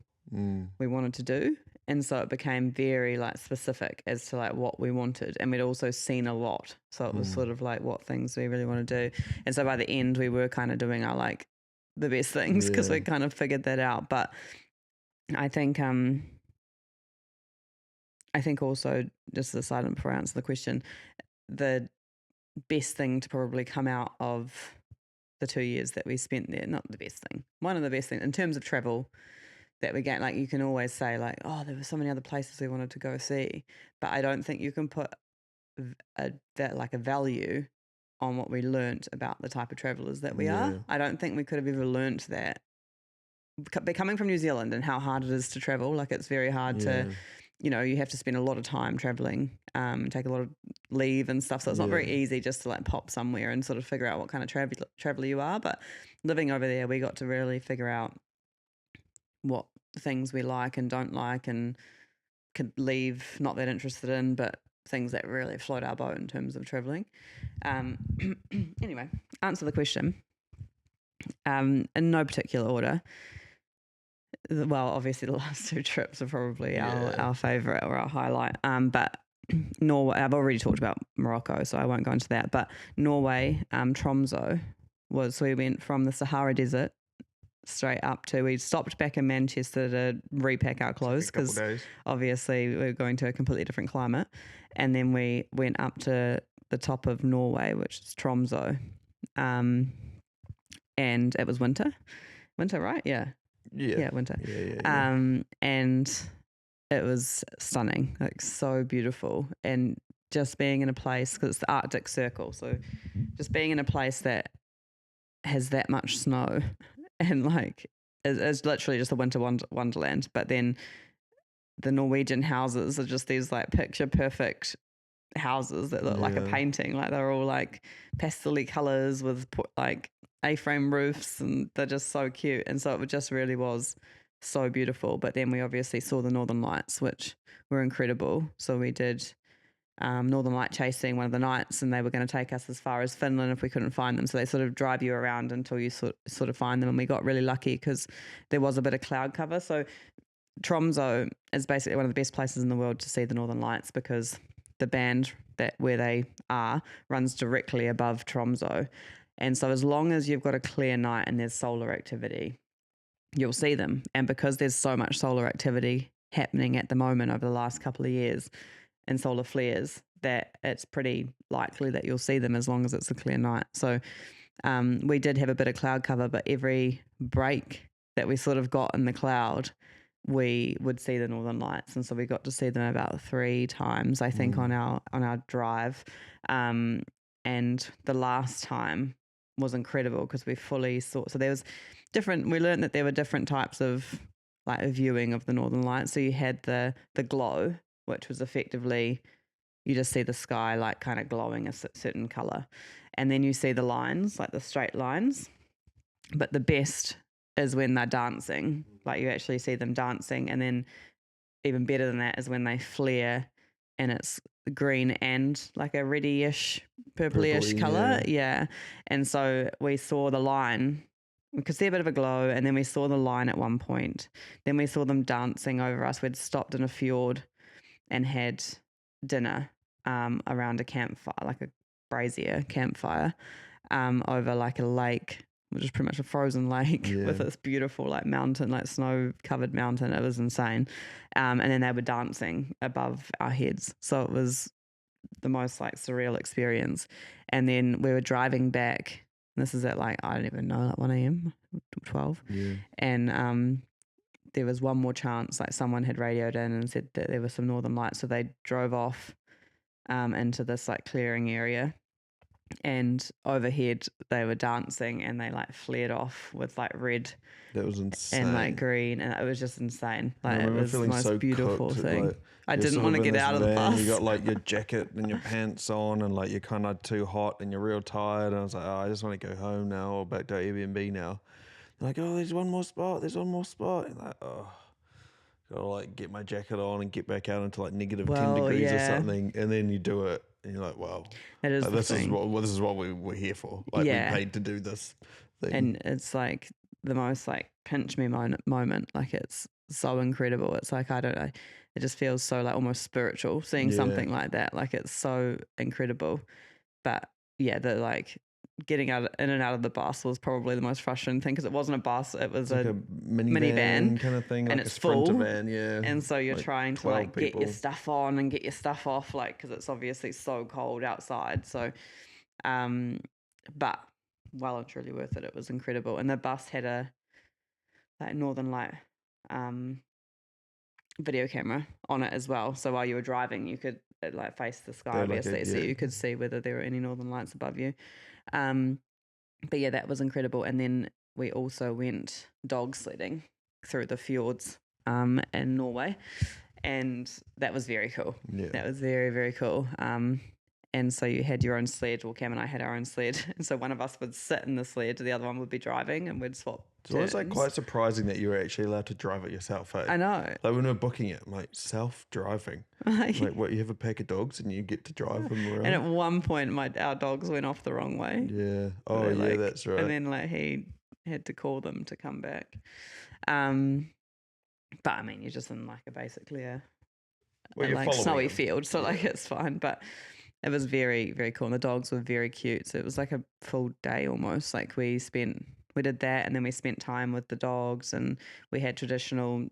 we wanted to do, and so it became very like specific as to like what we wanted, and we'd also seen a lot, so it was sort of like what things we really want to do, and so by the end we were kind of doing our like the best things because we kind of figured that out. But I think also, just as a side before I answer the question, the best thing to probably come out of the 2 years that we spent there, not the best thing, one of the best things in terms of travel that we get, like you can always say like, oh, there were so many other places we wanted to go see, but I don't think you can put that like a value on what we learnt about the type of travelers that we are. I don't think we could have ever learnt that coming from New Zealand and how hard it is to travel. Like it's very hard to, you have to spend a lot of time traveling, take a lot of leave and stuff. So it's not very easy just to like pop somewhere and sort of figure out what kind of traveler you are. But living over there, we got to really figure out what things we like and don't like, and could leave not that interested in, but things that really float our boat in terms of traveling. Anyway, answer the question. In no particular order. Well, obviously the last 2 trips are probably our favourite or our highlight. But Norway, I've already talked about Morocco, so I won't go into that. But Norway, Tromsø we went from the Sahara Desert straight up to, we stopped back in Manchester to repack our clothes because obviously we're going to a completely different climate. And then we went up to the top of Norway, which is Tromsø. And it was winter, right? Yeah, winter. And it was stunning, like so beautiful. And just being in a place, because it's the Arctic Circle, so just being in a place that has that much snow and like it's literally just a winter wonderland. But then the Norwegian houses are just these like picture perfect houses that look like a painting. Like they're all like pastel-y colours with like A-frame roofs, and they're just so cute. And so it just really was so beautiful. But then we obviously saw the Northern Lights, which were incredible. So we did Northern Light chasing one of the nights, and they were going to take us as far as Finland if we couldn't find them. So they sort of drive you around until you sort of find them. And we got really lucky because there was a bit of cloud cover. So Tromsø is basically one of the best places in the world to see the Northern Lights, because the band where they are runs directly above Tromsø. And so as long as you've got a clear night and there's solar activity, you'll see them. And because there's so much solar activity happening at the moment over the last couple of years and solar flares, that it's pretty likely that you'll see them as long as it's a clear night. So we did have a bit of cloud cover, but every break that we sort of got in the cloud, we would see the Northern Lights. And so we got to see them about 3 times, I think, on our drive. And the last time was incredible because we fully saw, so there was we learned that there were different types of like a viewing of the Northern Lights. So you had the glow, which was effectively, you just see the sky like kind of glowing a certain colour. And then you see the lines, like the straight lines. But the best is when they're dancing, like you actually see them dancing. And then even better than that is when they flare and it's green and like a reddish, purplyish colour. Yeah. And so we saw the line, we could see a bit of a glow, and then we saw the line at one point. Then we saw them dancing over us. We'd stopped in a fjord and had dinner around a campfire, like brazier campfire over like a lake, which is pretty much a frozen lake with this beautiful like mountain, like snow covered mountain. It was insane. And then they were dancing above our heads. So it was the most like surreal experience. And then we were driving back. This is at like, I don't even know, like 1 a.m., 12. Yeah. And there was one more chance, like someone had radioed in and said that there were some northern lights. So they drove off into this like clearing area. And overhead they were dancing and they like flared off with like red That was insane. and like green, and it was just insane. Like I it was the feeling most so beautiful cooked, thing. like, I you're didn't sort want to in get this out of the van, bus. You got like your jacket and your pants on, and like you're kind of too hot and you're real tired. And I was like, oh, I just want to go home now or back to Airbnb now. They're like, oh, there's one more spot. There's one more spot. And like, oh, gotta like get my jacket on and get back out into like negative 10 degrees or something, and then you do it, and you're like, wow, it is. like, this is what we were here for. Like we paid to do this thing, and it's like the most like pinch me moment. Like it's so incredible. It's like I don't know. It just feels so like almost spiritual seeing something like that. Like it's so incredible. But yeah, the like getting in and out of the bus was probably the most frustrating thing because it wasn't a bus, it was like a minivan kind of thing, and like it's a sprinter full van, and so you're like trying to 12 like get your people. stuff on and get your stuff off, like because it's obviously so cold outside. So but well and truly worth it. It was incredible. And the bus had a like northern light video camera on it as well, so while you were driving you could like face the sky obviously, so you could see whether there were any northern lights above you. But yeah, that was incredible. And then we also went dog sledding through the fjords in Norway, and that was very cool. That was very, very cool. And so you had your own sled, well, Cam and I had our own sled, and so one of us would sit in the sled, the other one would be driving, and we'd swap So it's like quite surprising that you were actually allowed to drive it yourself. Eh? I know. Like when we were booking it, I'm like, self-driving. Like what, you have a pack of dogs and you get to drive them around? And at one point our dogs went off the wrong way. Yeah. Oh yeah, like, that's right. And then like he had to call them to come back. But I mean, you're just in like basically a like snowy field, so like it's fine. But it was very, very cool. And the dogs were very cute. So it was like a full day almost. Like we did that, and then we spent time with the dogs, and we had traditional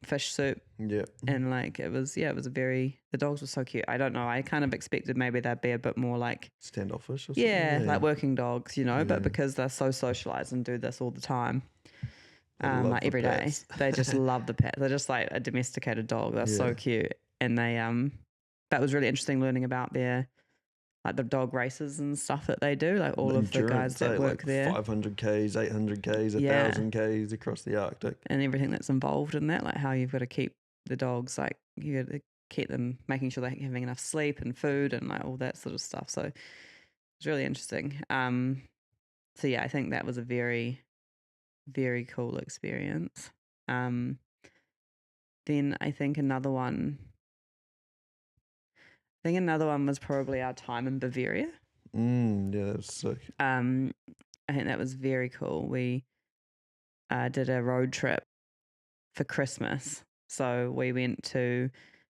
fish soup. Yeah. And like the dogs were so cute. I don't know. I kind of expected maybe they'd be a bit more like standoffish or something. Yeah, like working dogs, but because they're so socialized and do this all the time. Like every day. They just love the pet. They're just like a domesticated dog. They're so cute. And they that was really interesting learning about their like the dog races and stuff that they do, like all of the guys that work like there. 500 Ks, 800 Ks, 1,000 Ks across the Arctic. And everything that's involved in that, like how you've got to keep the dogs, like you got to keep them, making sure they're having enough sleep and food and like all that sort of stuff. So it's really interesting. So yeah, I think that was a very, very cool experience. Then I think another one was probably our time in Bavaria. Yeah, that was sick. I think that was very cool. We did a road trip for Christmas. So we went to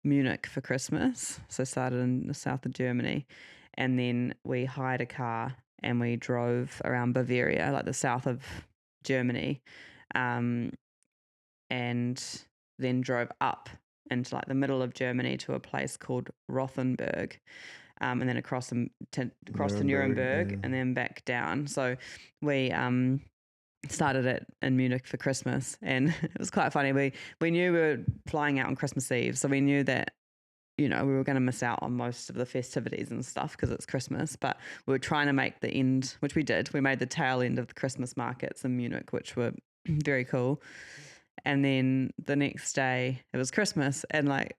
Munich for Christmas. So started in the south of Germany. And then we hired a car and we drove around Bavaria, like the south of Germany, and then drove up into like the middle of Germany to a place called Rothenburg, and then across to Nuremberg, and then back down. So we started it in Munich for Christmas, and it was quite funny. We knew we were flying out on Christmas Eve, so we knew that we were going to miss out on most of the festivities and stuff because it's Christmas, but we were trying to make the end, which we did. We made the tail end of the Christmas markets in Munich, which were very cool. And then the next day it was Christmas, and like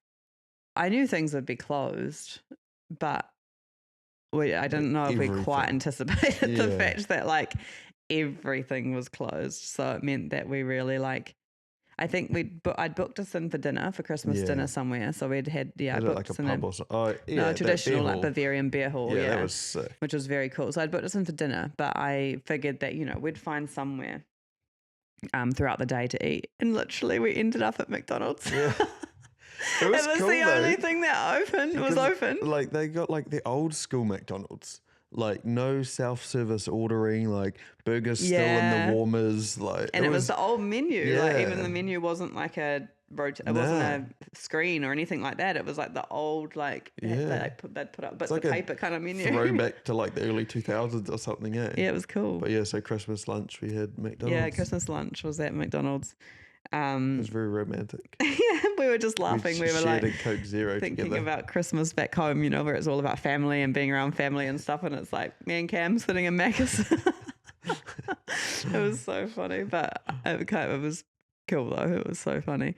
I knew things would be closed, but I didn't know if we quite anticipated the fact that like everything was closed. So it meant that we really like, I think I'd booked us in for dinner, for Christmas dinner somewhere. So we'd had booked like a us in pub or something. No, traditional like Bavarian beer hall. Yeah, that was sick. Which was very cool. So I'd booked us in for dinner, but I figured that we'd find somewhere throughout the day to eat, and literally we ended up at McDonald's. It was the cool, only though, thing that was because, open. Like they got like the old school McDonald's, like no self-service ordering, like burgers still in Yeah. the warmers, like And it was the old menu. Like even Yeah. the menu wasn't like it wasn't Nah. a screen or anything like that. It was like the old Yeah. they'd put up bits like of a paper kind of menu. throwback to like the early 2000s or something, eh? Yeah, it was cool. But yeah, so Christmas lunch we had McDonald's. Yeah, Christmas lunch was at McDonald's. It was very romantic. Yeah, we were just laughing. We were shared like a Coke Zero thinking together. about Christmas back home, you know, where it's all about family and being around family and stuff. And it's like me and Cam sitting in Macca's. It was so funny, but it was cool though. It was so funny.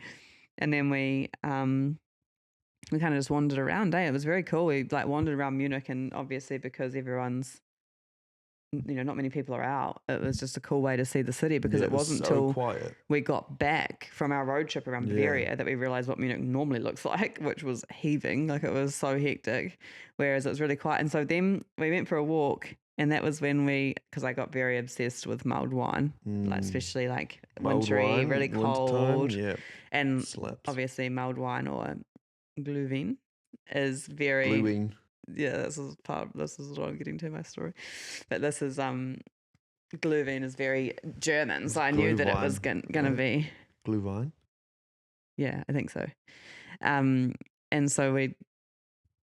And then we kind of just wandered around. It was very cool. We like wandered around Munich, and obviously because everyone's, you know, not many people are out, it was just a cool way to see the city, because Yeah, it was wasn't so till quiet. we got back from our road trip around Bavaria that we realized what Munich normally looks like, which was heaving. Like it was so hectic, whereas it was really quiet. And so then we went for a walk, and that was when because I got very obsessed with mulled wine, like especially like Mulled wintry, wine, really wintertime, cold. yeah, And slaps. obviously mulled wine or glühwein is very Glühwein. yeah, this is what I'm getting to my story. But this is glühwein is very German, so I knew that it was gonna be Glühwein. yeah, I think so. And so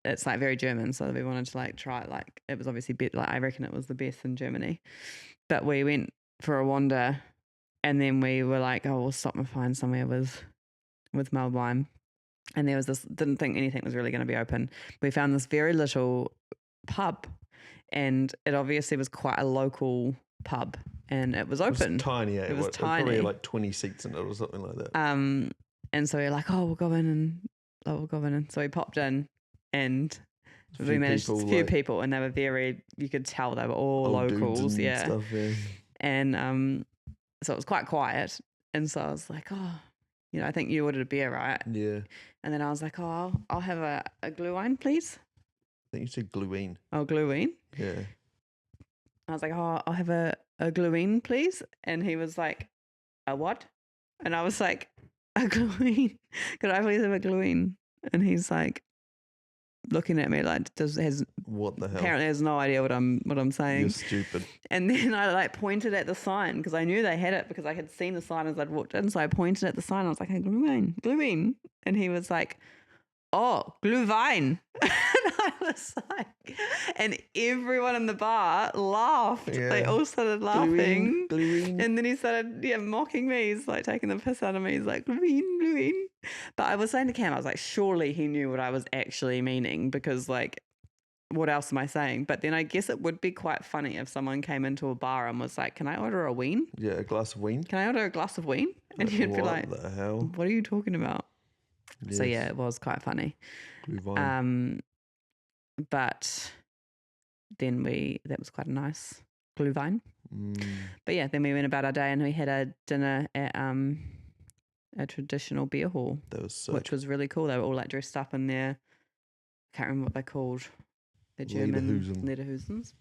it's like very German, so we wanted to like try it. Like it was obviously like I reckon it was the best in Germany. But we went for a wander, and then we were like, oh, we'll stop and find somewhere with mulled wine. And there was this, didn't think anything was really going to be open. We found this very little pub, and it obviously was quite a local pub, and it was open. It was tiny, eh? It was tiny. Probably like 20 seats in it or something like that. And so we were like, oh, we'll go in. So we popped in, and we managed a few people, and they were you could tell they were all locals. Yeah. Stuff, yeah. And so it was quite quiet. And so I was like, oh, you know, I think you ordered a beer, right? Yeah. And then I was like, oh, I'll have a glühwein, please. I think you said glühwein. Oh, glühwein. Yeah. I was like, oh, I'll have a glühwein, please. And he was like, a what? And I was like, a glühwein. Could I please have a glühwein? And he's like looking at me like what the hell? Apparently has no idea what I'm saying. You're stupid. And then I like pointed at the sign, because I knew they had it, because I had seen the sign as I'd walked in. So I pointed at the sign. I was like, hey, glühwein. And he was like, oh, glühwein. And I was like, and everyone in the bar laughed. Yeah. They all started laughing. Glühwein. And then he started, mocking me. He's like taking the piss out of me. He's like, glühwein. But I was saying to Cam, I was like, surely he knew what I was actually meaning, because like, what else am I saying? But then I guess it would be quite funny if someone came into a bar and was like, can I order a ween? Yeah, a glass of wine. Can I order a glass of wine? And you'd be like, what the hell? what are you talking about? Yes. So yeah, it was quite funny. Glühwein. But then that was quite a nice glühwein. But yeah, then we went about our day, and we had a dinner at a traditional beer hall. That was sick. Which was really cool. They were all like dressed up in their, I can't remember what they're called. The German Lederhosens.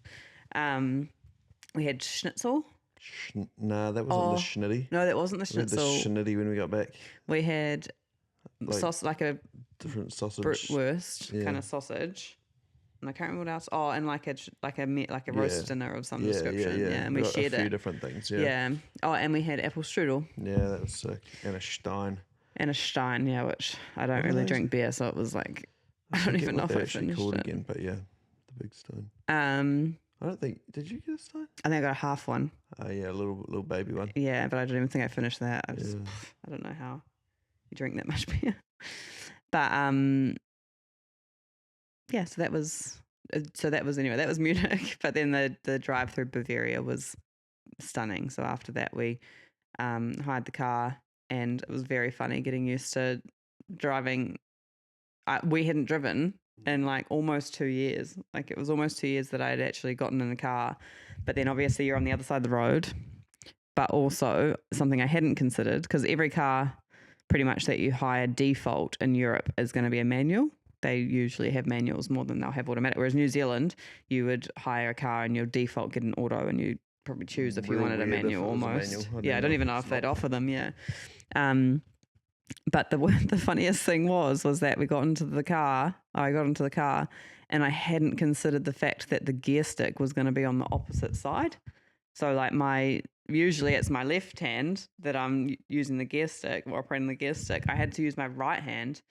We had schnitzel. Nah, that wasn't the schnitty. No, that wasn't the We had schnitzel. the schnitty when we got back. We had sauce, like a different sausage, bratwurst kind of sausage, and I can't remember what else. Oh, and like a roast dinner of some description. Yeah, and we shared a few different things. Yeah. Oh, and we had apple strudel. Yeah, that was sick. And a Stein. Yeah, which I don't really drink beer, so it was like I don't even know if I finished it. Again, but yeah, the big Stein. I don't think. Did you get a Stein? I think I got a half one. Yeah, a little baby one. Yeah, but I don't even think I finished that. I don't know how you drink that much beer. But yeah, so that was anyway. That was Munich. But then the drive through Bavaria was stunning. So after that, we hired the car, and it was very funny getting used to driving. We hadn't driven in like almost 2 years. Like it was almost 2 years that I had actually gotten in a car. But then obviously you're on the other side of the road. But also something I hadn't considered, because every car pretty much that you hire default in Europe is going to be a manual. They usually have manuals more than they'll have automatic. Whereas New Zealand, you would hire a car and your default get an auto, and you probably choose if you wanted a manual almost. I don't even know if they'd offer them. Yeah. But the funniest thing was that we got into the car. I got into the car, and I hadn't considered the fact that the gear stick was going to be on the opposite side. So like usually it's my left hand that I'm using the gear stick, or operating the gear stick. I had to use my right hand.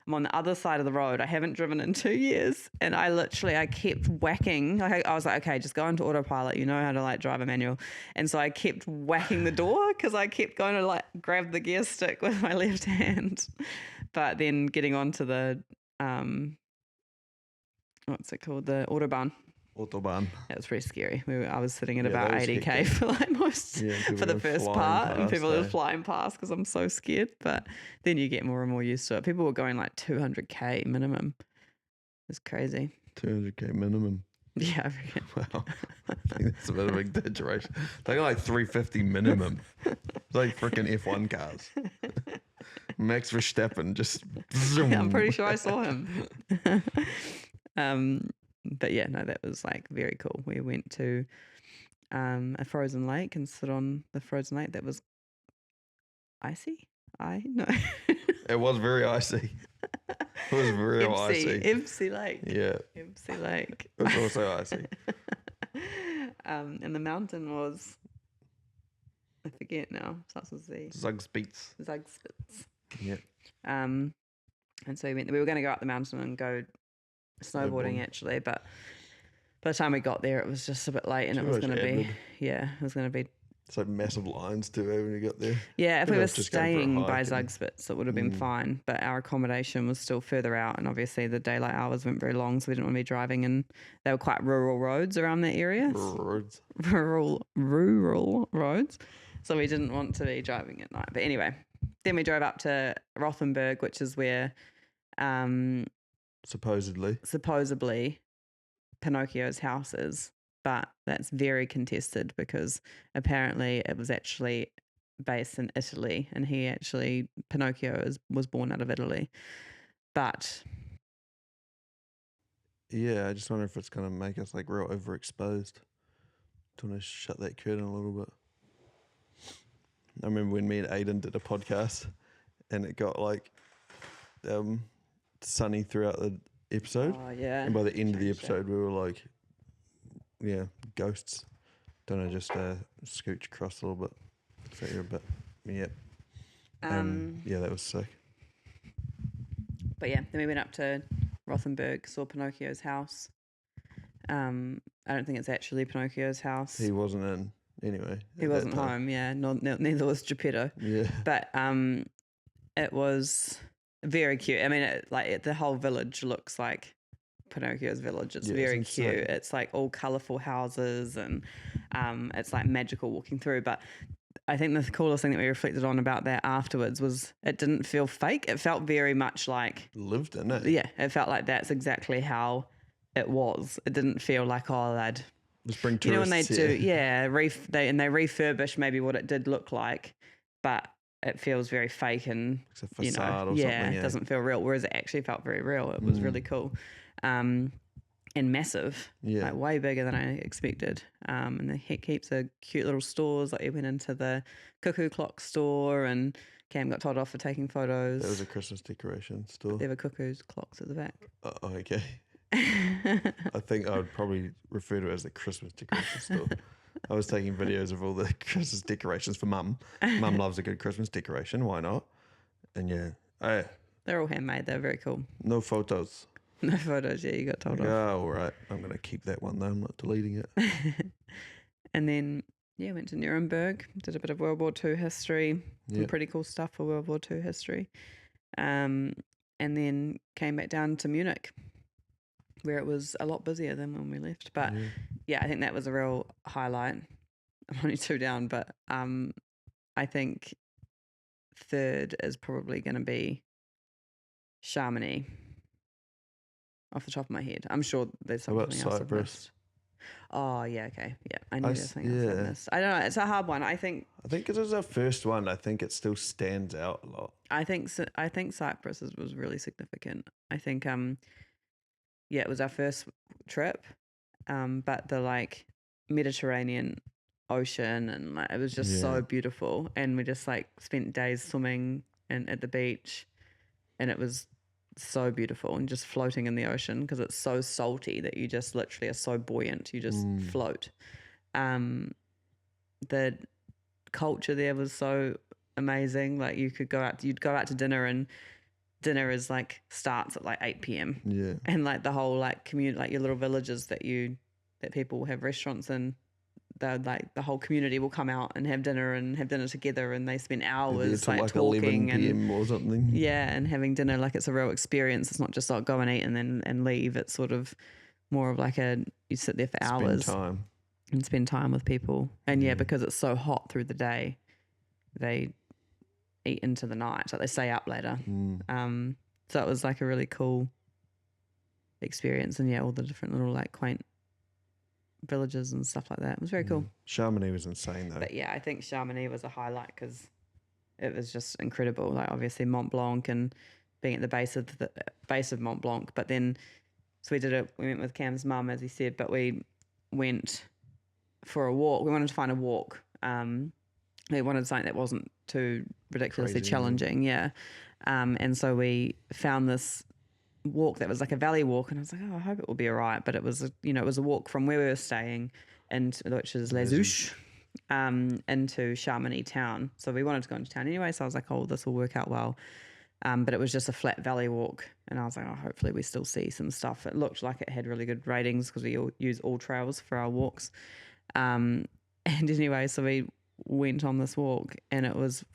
I'm on the other side of the road. I haven't driven in 2 years, and I kept whacking. I was like, okay, just go into autopilot. You know how to like drive a manual. And so I kept whacking the door because I kept going to like grab the gear stick with my left hand. But then getting onto the, what's it called? The Autobahn. Autobahn. That was pretty scary. I was sitting at Yeah, about that was 80k hectic. for like for the first part, and people were flying past because I'm so scared. But then you get more and more used to it. People were going like 200k minimum. It's crazy. 200k minimum. Yeah, I reckon. Wow. I think that's a bit of an exaggeration. They got like 350 minimum. It's like freaking F1 cars. Max Verstappen just. Zoom. I'm pretty sure I saw him. But yeah, no, that was like very cool. We went to a frozen lake and sit on the frozen lake that was icy. No. It was very icy. It was real icy. Empty lake. Yeah. Empty lake. It was also icy. And the mountain was, I forget now. Starts with Z. Zugspitz. Zugspitz. Yeah. And so we were going to go up the mountain and go snowboarding actually, but by the time we got there, it was just a bit late, and it was going to be, It's like massive lines too when you got there. Yeah, if we were staying by hike Zugspitz, it would have been fine, but our accommodation was still further out, and obviously the daylight hours weren't very long, so we didn't want to be driving, and they were quite rural roads around that area. Rural roads. So we didn't want to be driving at night. But anyway, then we drove up to Rothenburg, which is where supposedly Pinocchio's house is, but that's very contested because apparently it was actually based in Italy, and Pinocchio was born out of Italy. But yeah, I just wonder if it's going to make us like real overexposed. Do you want to shut that curtain a little bit? I remember when me and Aiden did a podcast and it got like sunny throughout the episode. Oh, yeah. And by the end of the episode, we were like, yeah, ghosts. Don't know, just scooch across a little bit. So you're a bit, yeah. Yeah, that was sick. But yeah, then we went up to Rothenburg, saw Pinocchio's house. I don't think it's actually Pinocchio's house. He wasn't in anyway. He wasn't home, yeah. Neither was Geppetto. Yeah. But it was very cute. I mean, the whole village looks like Pinocchio's village. It's very cute. It's like all colourful houses, and it's like magical walking through. But I think the coolest thing that we reflected on about that afterwards was it didn't feel fake. It felt very much like lived in it. Yeah, it felt like that's exactly how it was. It didn't feel like, they'd just bring tourists. You know, when they do, they refurbish maybe what it did look like, but it feels very fake and it's a facade or something. Yeah, it doesn't feel real. Whereas it actually felt very real. It was really cool, and massive. Yeah, like way bigger than I expected. And he keeps a cute little stores. Like we went into the cuckoo clock store, and Cam got told off for taking photos. That was a Christmas decoration store. There were cuckoo's clocks at the back. Oh, okay. I think I would probably refer to it as the Christmas decoration store. I was taking videos of all the Christmas decorations for Mum. Mum loves a good Christmas decoration. Why not? And yeah, they're all handmade. They're very cool. No photos. No photos. Yeah, you got told off. Oh, all right. I'm going to keep that one though. I'm not deleting it. And then went to Nuremberg. Did a bit of World War II history. Some pretty cool stuff for World War II history. And then came back down to Munich, where it was a lot busier than when we left. But yeah, I think that was a real highlight. I'm only 2 down, but I think third is probably going to be Chamonix, off the top of my head. I'm sure there's something else I've missed. Oh, yeah, okay. Yeah, I knew there's something else I've missed. I don't know. It's a hard one. I think because it was our first one, I think it still stands out a lot. I think Cyprus was really significant. I think it was our first trip, but the Mediterranean Ocean, and it was just so beautiful, and we just spent days swimming and at the beach, and it was so beautiful and just floating in the ocean because it's so salty that you just literally are so buoyant. You just float. The culture there was so amazing. Like you'd go out to dinner, and dinner is like starts at like 8 p.m. Yeah. And like the whole like community, like your little villages that people have restaurants in, like the whole community will come out and have dinner together, and they spend hours like talking 11 p.m. or something. Yeah, and having dinner. Like it's a real experience. It's not just like go and eat and leave. It's sort of more of like you sit there for hours and spend time with people. And yeah, because it's so hot through the day, they eat into the night. Like they stay up later. So it was like a really cool experience, and yeah, all the different little like quaint villages and stuff like that. It was very cool. Chamonix was insane though. But yeah, I think Chamonix was a highlight because it was just incredible. Like obviously Mont Blanc and being at the base of Mont Blanc. But then, so we went with Cam's mum, as he said, but we went for a walk. We wanted to find a walk. We wanted something that wasn't too ridiculously challenging. Yeah. And so we found this walk that was like a valley walk, and I was like, oh, I hope it will be all right. But it was a walk from where we were staying, which is Les Ouches, into Chamonix town. So we wanted to go into town anyway. So I was like, oh, this will work out well. But it was just a flat valley walk, and I was like, oh, hopefully we still see some stuff. It looked like it had really good ratings because we use all trails for our walks. And anyway, so we went on this walk, and it was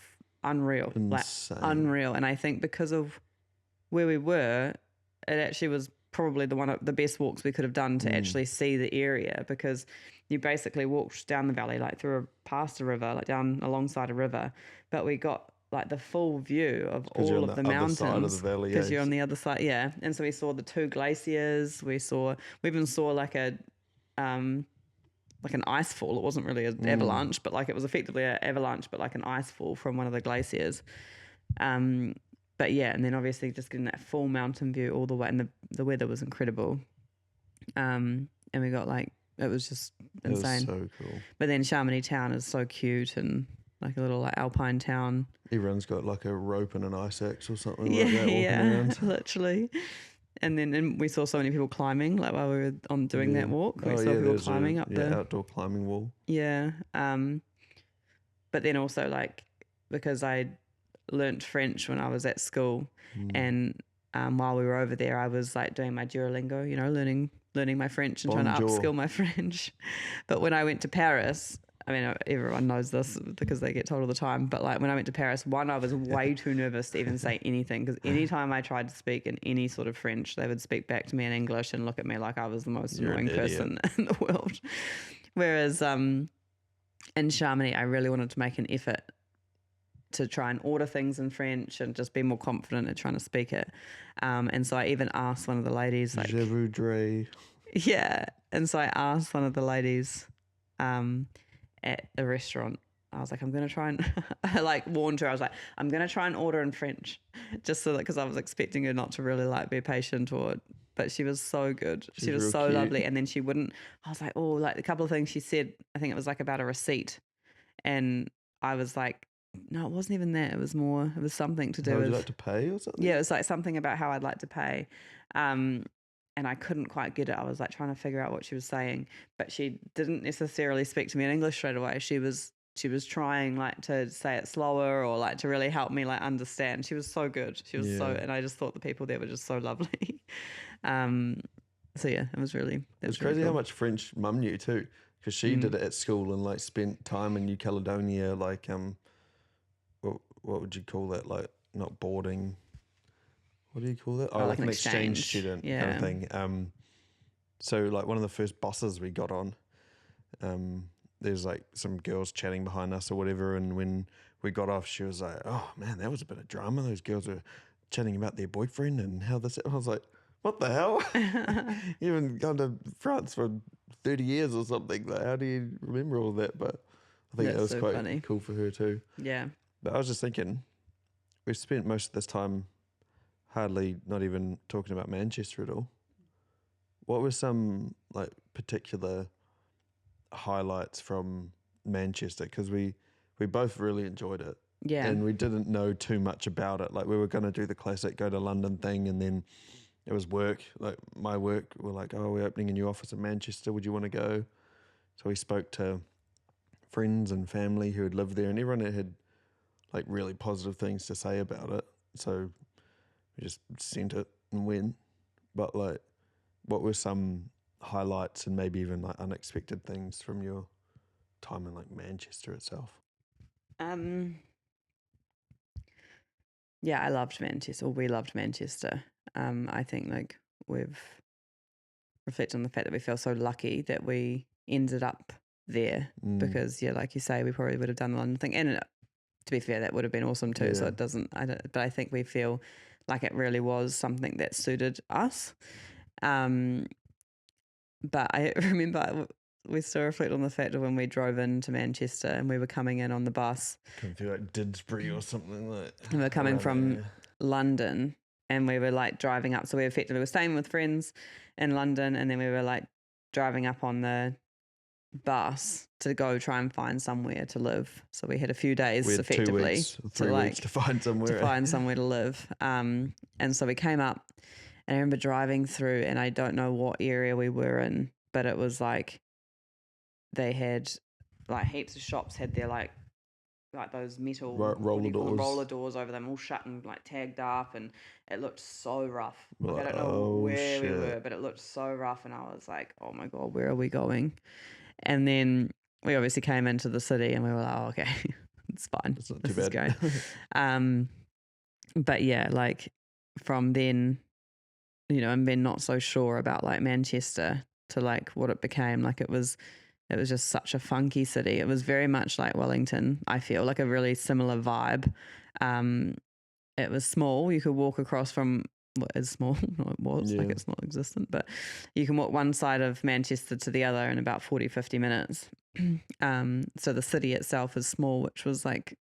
unreal, insane. Like unreal. And I think because of where we were, it actually was probably one of the best walks we could have done to actually see the area, because you basically walked down the valley, like past a river, like down alongside a river, but we got like the full view of all of the mountains because you're on the other side. Yeah. And so we saw the 2 glaciers. We even saw like an ice fall. It wasn't really an avalanche, but like it was effectively an avalanche, but like an ice fall from one of the glaciers. But yeah, and then obviously just getting that full mountain view all the way, and the weather was incredible. And we got it was just insane. It was so cool. But then Chamonix town is so cute, and like a little like alpine town. Everyone's got like a rope and an ice axe or something like that walking around. Literally. And then we saw so many people climbing, like while we were doing that walk. We saw people climbing up the outdoor climbing wall. Yeah. But then also like because I learnt French when I was at school, and while we were over there, I was like doing my Duolingo, learning my French and trying to upskill my French. But when I went to Paris, I mean, everyone knows this because they get told all the time, but like when I went to Paris, I was way too nervous to even say anything, because anytime I tried to speak in any sort of French, they would speak back to me in English and look at me like I was the most annoying person in the world. Whereas in Chamonix, I really wanted to make an effort to try and order things in French and just be more confident at trying to speak it. And so I even asked one of the ladies, like, Je voudrais. Yeah. And so I asked one of the ladies at the restaurant, I was like, I'm going to try and, I like warned her, I was like, I'm going to try and order in French, just so that, because I was expecting her not to really like be patient but she was so good. She was so lovely. And then she wouldn't, I was like, oh, like a couple of things she said, I think it was like about a receipt. And I was like, no, it wasn't even that. It was something to do with. Would you like to pay or something? Yeah, it was like something about how I'd like to pay. And I couldn't quite get it. I was like trying to figure out what she was saying, but she didn't necessarily speak to me in English straight away. She was trying like to say it slower, or like to really help me like understand. She was so good. She was and I just thought the people there were just so lovely. So yeah, it was really. It's crazy how much French Mum knew too, because she did it at school and like spent time in New Caledonia, like what would you call that? Like not boarding. What do you call that? Oh, like an exchange student kind of thing. So like one of the first buses we got on, there's like some girls chatting behind us or whatever, and when we got off, she was like, "Oh man, that was a bit of drama. Those girls were chatting about their boyfriend and how this." I was like, "What the hell? You haven't gone to France for 30 years or something. Like, how do you remember all that?" But I think that was so quite funny. Cool for her too. Yeah. But I was just thinking, we've spent most of this time hardly not even talking about Manchester at all. What were some like particular highlights from Manchester? Because we both really enjoyed it. Yeah. And we didn't know too much about it. Like we were going to do the classic go to London thing, and then it was work. Like my work, we're like, oh, we're opening a new office in Manchester. Would you want to go? So we spoke to friends and family who had lived there, and everyone had like really positive things to say about it. So we just sent it and went. But like, what were some highlights and maybe even like unexpected things from your time in like Manchester itself? Yeah, I loved Manchester, or we loved Manchester. I think like we've reflected on the fact that we feel so lucky that we ended up there because, yeah, like you say, we probably would have done the London thing. And to be fair, that would have been awesome too. So Yeah. it doesn't, but I think we feel like it really was something that suited us. But I remember we still reflect on the fact of when we drove into Manchester and we were coming in on the bus. Come through like Didsbury or something like. And we were coming around from there. London, and we were like driving up. So we effectively were staying with friends in London, and then we were like driving up on the bus to go try and find somewhere to live. So we had a few days We had 2 effectively weeks, 3 weeks to find somewhere. to find somewhere to live. And so we came up, and I remember driving through, and I don't know what area we were in, but it was like they had like heaps of shops had their like those metal roller doors over them, all shut and like tagged up, and it looked so rough. Like I don't know where we were, but it looked so rough, and I was like, oh my god, where are we going? And then we obviously came into the city, and we were like, oh, okay, it's fine. It's not this too is bad. going. But yeah, like from then, you know, and then not so sure about like Manchester to like what it became. Like it was just such a funky city. It was very much like Wellington, I feel, like a really similar vibe. It was small. You could walk across from what is small. No, it was like it's not existent, but you can walk one side of Manchester to the other in about 40, 50 minutes. So the city itself is small, which was like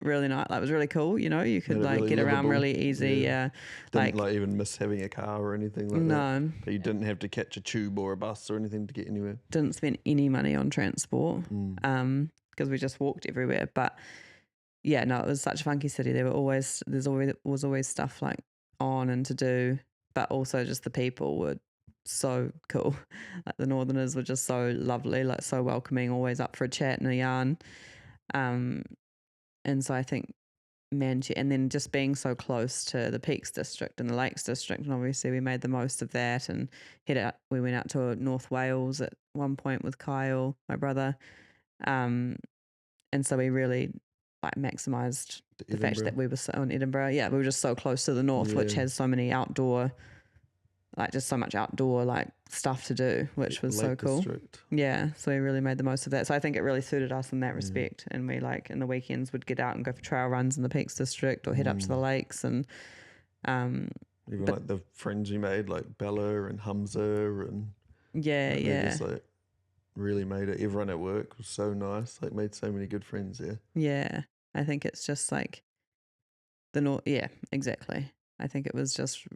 really nice. Like it was really cool. You know, you could like really get around livable. really easy. Yeah. Didn't like even miss having a car or anything like that. No. But you didn't have to catch a tube or a bus or anything to get anywhere. Didn't spend any money on transport because we just walked everywhere. But yeah, no, it was such a funky city. There was always stuff like on and to do, but also just the people were so cool. Like the Northerners were just so lovely, like so welcoming, always up for a chat and a yarn. And so I think Manchester, and then just being so close to the Peaks District and the Lakes District, and obviously we made the most of that and we went out to North Wales at one point with Kyle, my brother, and so we really like maximised the fact that we were so in Edinburgh. Yeah, we were just so close to the north, which has so many outdoor, like just so much outdoor like stuff to do, which was so cool. District. Yeah, so we really made the most of that. So I think it really suited us in that respect. And we like in the weekends would get out and go for trail runs in the Peaks District or head up to the lakes and even like the friends you made, like Bella and Hamza and they just like really made it. Everyone at work was so nice. Like made so many good friends there. Yeah, I think it's just like the north. Yeah, exactly. I think it was just.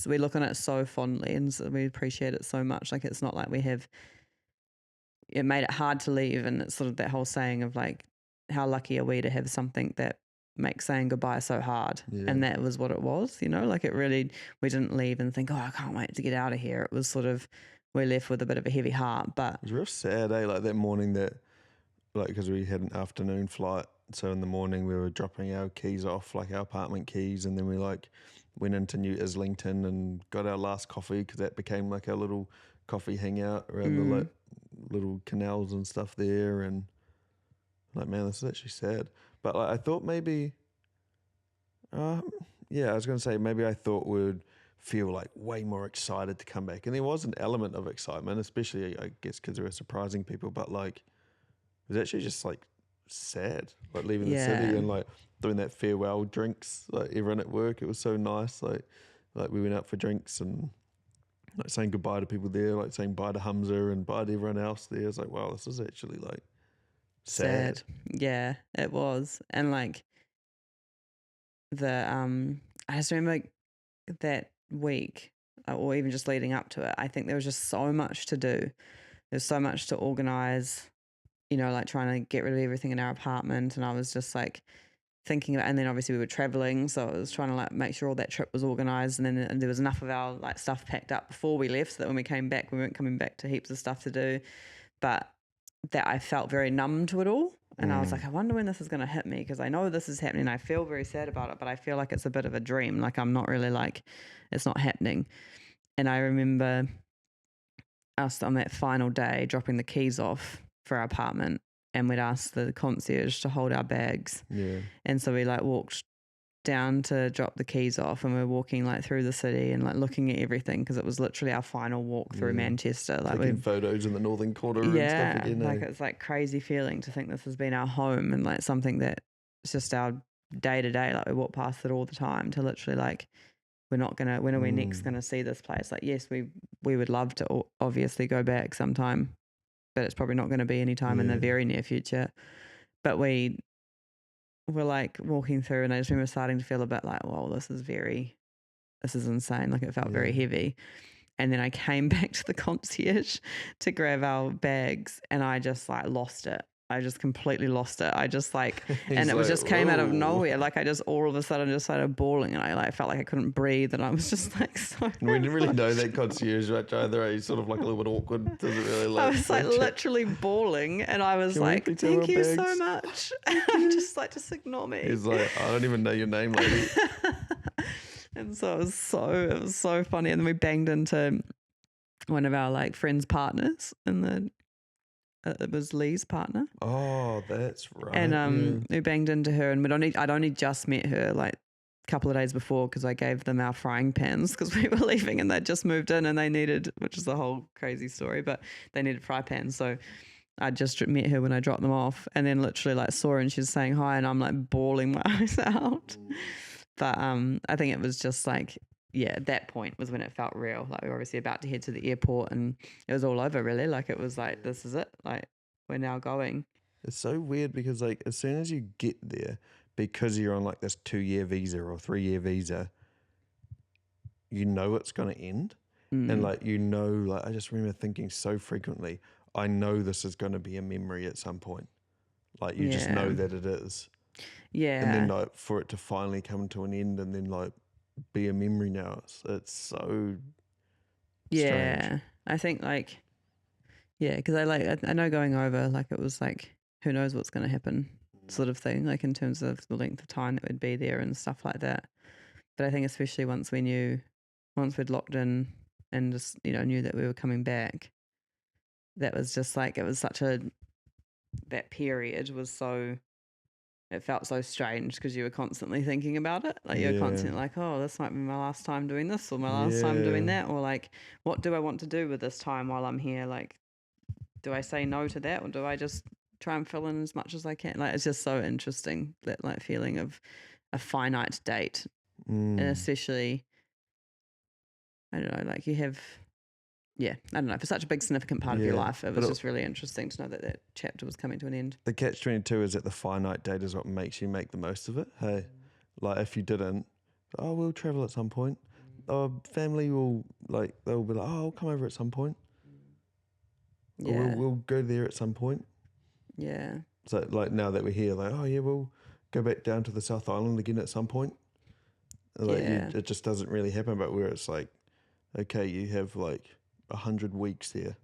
We look on it so fondly and we appreciate it so much. Like it's not like it made it hard to leave, and it's sort of that whole saying of like, how lucky are we to have something that makes saying goodbye so hard? And that was what it was, you know, like it really, we didn't leave and think, oh, I can't wait to get out of here. It was sort of, we left with a bit of a heavy heart, but it was real sad, eh? Like that morning because we had an afternoon flight. So in the morning we were dropping our keys off, like our apartment keys, and then we like went into New Islington and got our last coffee because that became like our little coffee hangout around the like little canals and stuff there. And like, man, this is actually sad. But like, I thought maybe, I was going to say maybe I thought we'd feel like way more excited to come back. And there was an element of excitement, especially I guess because we were surprising people, but like it was actually just like sad, like leaving the city and like doing that farewell drinks, like everyone at work. It was so nice. Like we went out for drinks and like saying goodbye to people there, like saying bye to Hamza and bye to everyone else there. It's like, wow, this is actually like sad. Yeah, it was. And like I just remember that week or even just leading up to it, I think there was just so much to do. There's so much to organise, you know, like trying to get rid of everything in our apartment. And I was just like thinking about, and then obviously we were traveling, so I was trying to like make sure all that trip was organized, and then there was enough of our like stuff packed up before we left so that when we came back, we weren't coming back to heaps of stuff to do. But that I felt very numb to it all. And I was like, I wonder when this is going to hit me, because I know this is happening. I feel very sad about it, but I feel like it's a bit of a dream. Like I'm not really like, it's not happening. And I remember us on that final day dropping the keys off for our apartment, and we'd asked the concierge to hold our bags. Yeah. And so we like walked down to drop the keys off, and we're walking like through the city and like looking at everything, because it was literally our final walk through Manchester. Like taking photos in the northern quarter and stuff again. Like it's like crazy feeling to think this has been our home, and like something that it's just our day to day. Like we walk past it all the time, to literally like, we're not gonna, when are we next gonna see this place? Like yes, we would love to obviously go back sometime, but it's probably not going to be any time in the very near future. But we were like walking through, and I just remember starting to feel a bit like, whoa, this is insane. Like it felt very heavy. And then I came back to the concierge to grab our bags, and I just like lost it. I just completely lost it. I just like, and it was just came out of nowhere. Like I just all of a sudden just started bawling, and I like felt like I couldn't breathe, and I was just like so. We didn't really know that concierge much either. He's sort of like a little bit awkward. Doesn't really like. I was like literally bawling, and I was like, "Thank you so much." Just ignore me. He's like, I don't even know your name, lady. And so it was so funny. And then we banged into one of our like friends' partners, and it was Lee's partner. Oh, that's right. And we banged into her, and I'd only just met her like a couple of days before, because I gave them our frying pans because we were leaving, and they'd just moved in, and they needed, which is a whole crazy story, but they needed fry pans. So I just met her when I dropped them off, and then literally like saw her, and she was saying hi, and I'm like bawling my eyes out. But I think it was just like, at that point was when it felt real. Like we were obviously about to head to the airport, and it was all over really. Like it was like, this is it. Like we're now going. It's so weird because like as soon as you get there, because you're on like this 2-year visa or 3-year visa, you know it's going to end. And like, you know, like I just remember thinking so frequently, I know this is going to be a memory at some point. Like you just know that it is. Yeah. And then like for it to finally come to an end and then like be a memory now, it's so strange. I think like, because I know going over, like it was like, who knows what's going to happen sort of thing, like in terms of the length of time that we'd be there and stuff like that. But I think especially once we'd locked in and just, you know, knew that we were coming back, that was just like, it was such that period was so, it felt so strange because you were constantly thinking about it. Like you're constantly like, oh, this might be my last time doing this, or my last time doing that, or like, what do I want to do with this time while I'm here? Like, do I say no to that, or do I just try and fill in as much as I can? Like, it's just so interesting, that like feeling of a finite date. And especially, I don't know, like you have, I don't know, for such a big significant part of your life, it was just really interesting to know that chapter was coming to an end. The catch-22 is that the finite date is what makes you make the most of it. Hey, like if you didn't, oh, we'll travel at some point. Our family will like, they'll be like, oh, I'll come over at some point. Or we'll go there at some point. Yeah. So like now that we're here, like, oh yeah, we'll go back down to the South Island again at some point. Like it just doesn't really happen. But where it's like, okay, you have like 100 weeks there.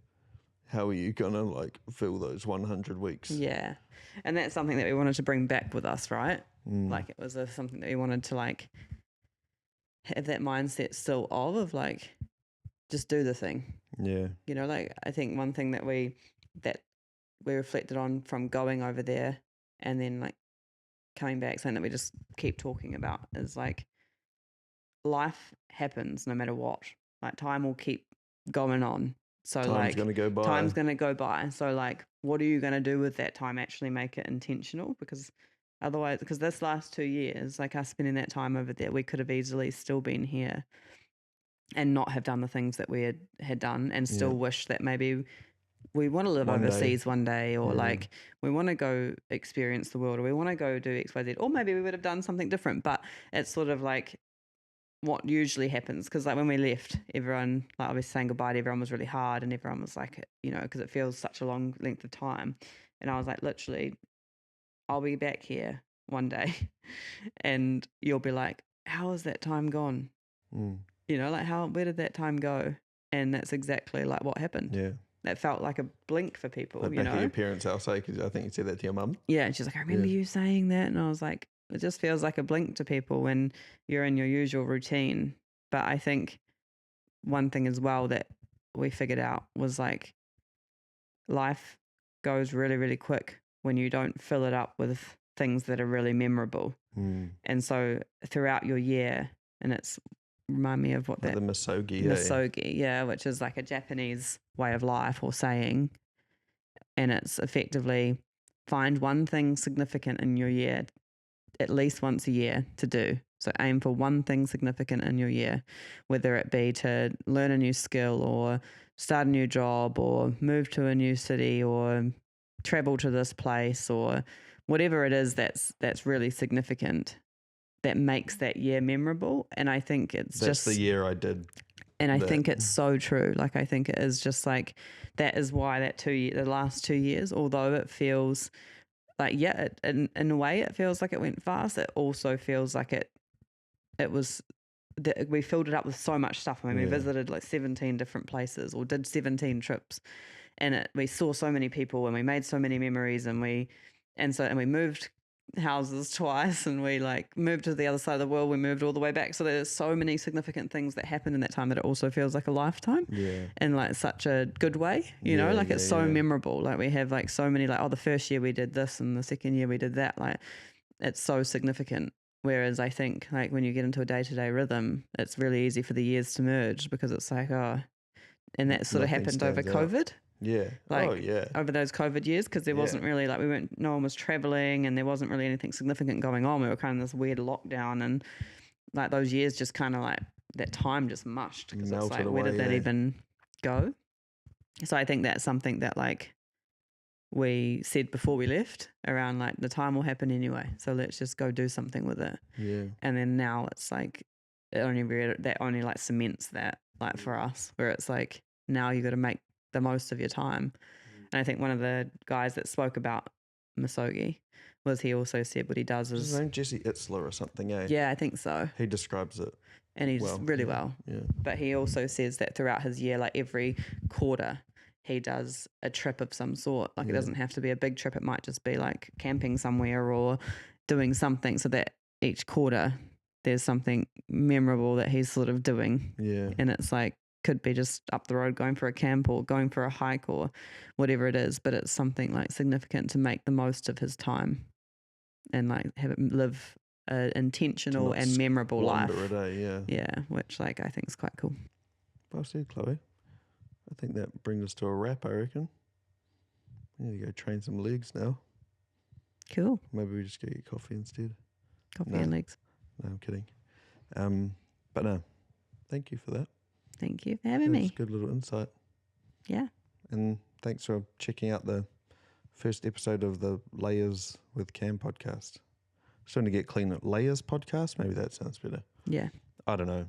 How are you gonna like fill those 100 weeks? Yeah, and that's something that we wanted to bring back with us, right? Like it was something that we wanted to like have that mindset still of like, just do the thing. Yeah. You know, like I think one thing that we reflected on from going over there and then like coming back, something that we just keep talking about is like, life happens no matter what. Like time will keep going on. So time's gonna go by. Time's gonna go by. So like, what are you gonna do with that time? Actually make it intentional, because otherwise, because this last 2 years, like us spending that time over there, we could have easily still been here and not have done the things that we had done, and still wish that maybe we want to live overseas one day, or like we want to go experience the world, or we want to go do XYZ, or maybe we would have done something different. But it's sort of like what usually happens, because like when we left, everyone, like obviously saying goodbye to everyone was really hard, and everyone was like, you know, because it feels such a long length of time, And I was like, literally, I'll be back here one day and you'll be like, how has that time gone? You know, like where did that time go? And that's exactly like what happened. Yeah. That felt like a blink for people, Like you back know? at your parents' house, because I think you said that to your mum. Yeah. And she's like, I remember you saying that. And I was like, it just feels like a blink to people when you're in your usual routine. But I think one thing as well that we figured out was like life goes really, really quick when you don't fill it up with things that are really memorable. And so throughout your year, and it's remind me of what Like that the misogi. misogi, yeah, which is like a Japanese way of life or saying, and it's effectively find one thing significant in your year at least once a year to do. So aim for one thing significant in your year, whether it be to learn a new skill or start a new job or move to a new city or travel to this place or whatever it is that's really significant that makes that year memorable. And I think That's the year I did. And I think it's so true. Like, I think it is just like, that is why the last 2 years, although it feels like, yeah, in a way it feels like it went fast, it also feels like it was, that we filled it up with so much stuff. I mean, we visited like 17 different places or did 17 trips, and we saw so many people and we made so many memories, and we moved houses twice, and we like moved to the other side of the world. We moved all the way back. So there's so many significant things that happened in that time that it also feels like a lifetime. Yeah. In like such a good way, you know, like it's so memorable. Like we have like so many, like, oh, the first year we did this and the second year we did that. Like it's so significant. Whereas I think like when you get into a day-to-day rhythm, it's really easy for the years to merge because it's like, oh, and that sort of happened over COVID. Yeah. Like, yeah. over those COVID years, because there wasn't really like, no one was traveling and there wasn't really anything significant going on. We were kind of in this weird lockdown, and like those years just kind of like, that time just mushed, because it's like, where did that even go? So I think that's something that like we said before we left around like the time will happen anyway. So let's just go do something with it. Yeah. And then now it's like, that only like cements that, like for us, where it's like, now you got to make the most of your time. And I think one of the guys that spoke about misogi was, he also said what he does is, his name Jesse Itzler or something, eh? Yeah, I think so. He describes it. And he's really well. Yeah. But he also says that throughout his year, like every quarter, he does a trip of some sort. Like it doesn't have to be a big trip. It might just be like camping somewhere or doing something, so that each quarter there's something memorable that he's sort of doing. Yeah. And it's like, could be just up the road going for a camp or going for a hike or whatever it is, but it's something like significant to make the most of his time and like have it live an intentional and memorable life. Yeah, which like I think is quite cool. Well said, Chloe. I think that brings us to a wrap, I reckon. We need to go train some legs now. Cool. Maybe we just go get coffee instead. Coffee and legs. No, I'm kidding. But no, thank you for that. Thank you for having me. That's a good little insight. Yeah. And thanks for checking out the first episode of the Layers with Cam podcast. Starting to get clean at Layers podcast. Maybe that sounds better. Yeah. I don't know.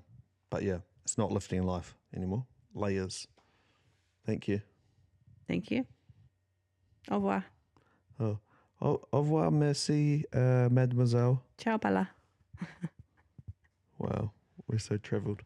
But yeah, it's not Lifting Life anymore. Layers. Thank you. Thank you. Au revoir. Oh, au revoir, merci, mademoiselle. Ciao, Bella. Wow, we're so travelled.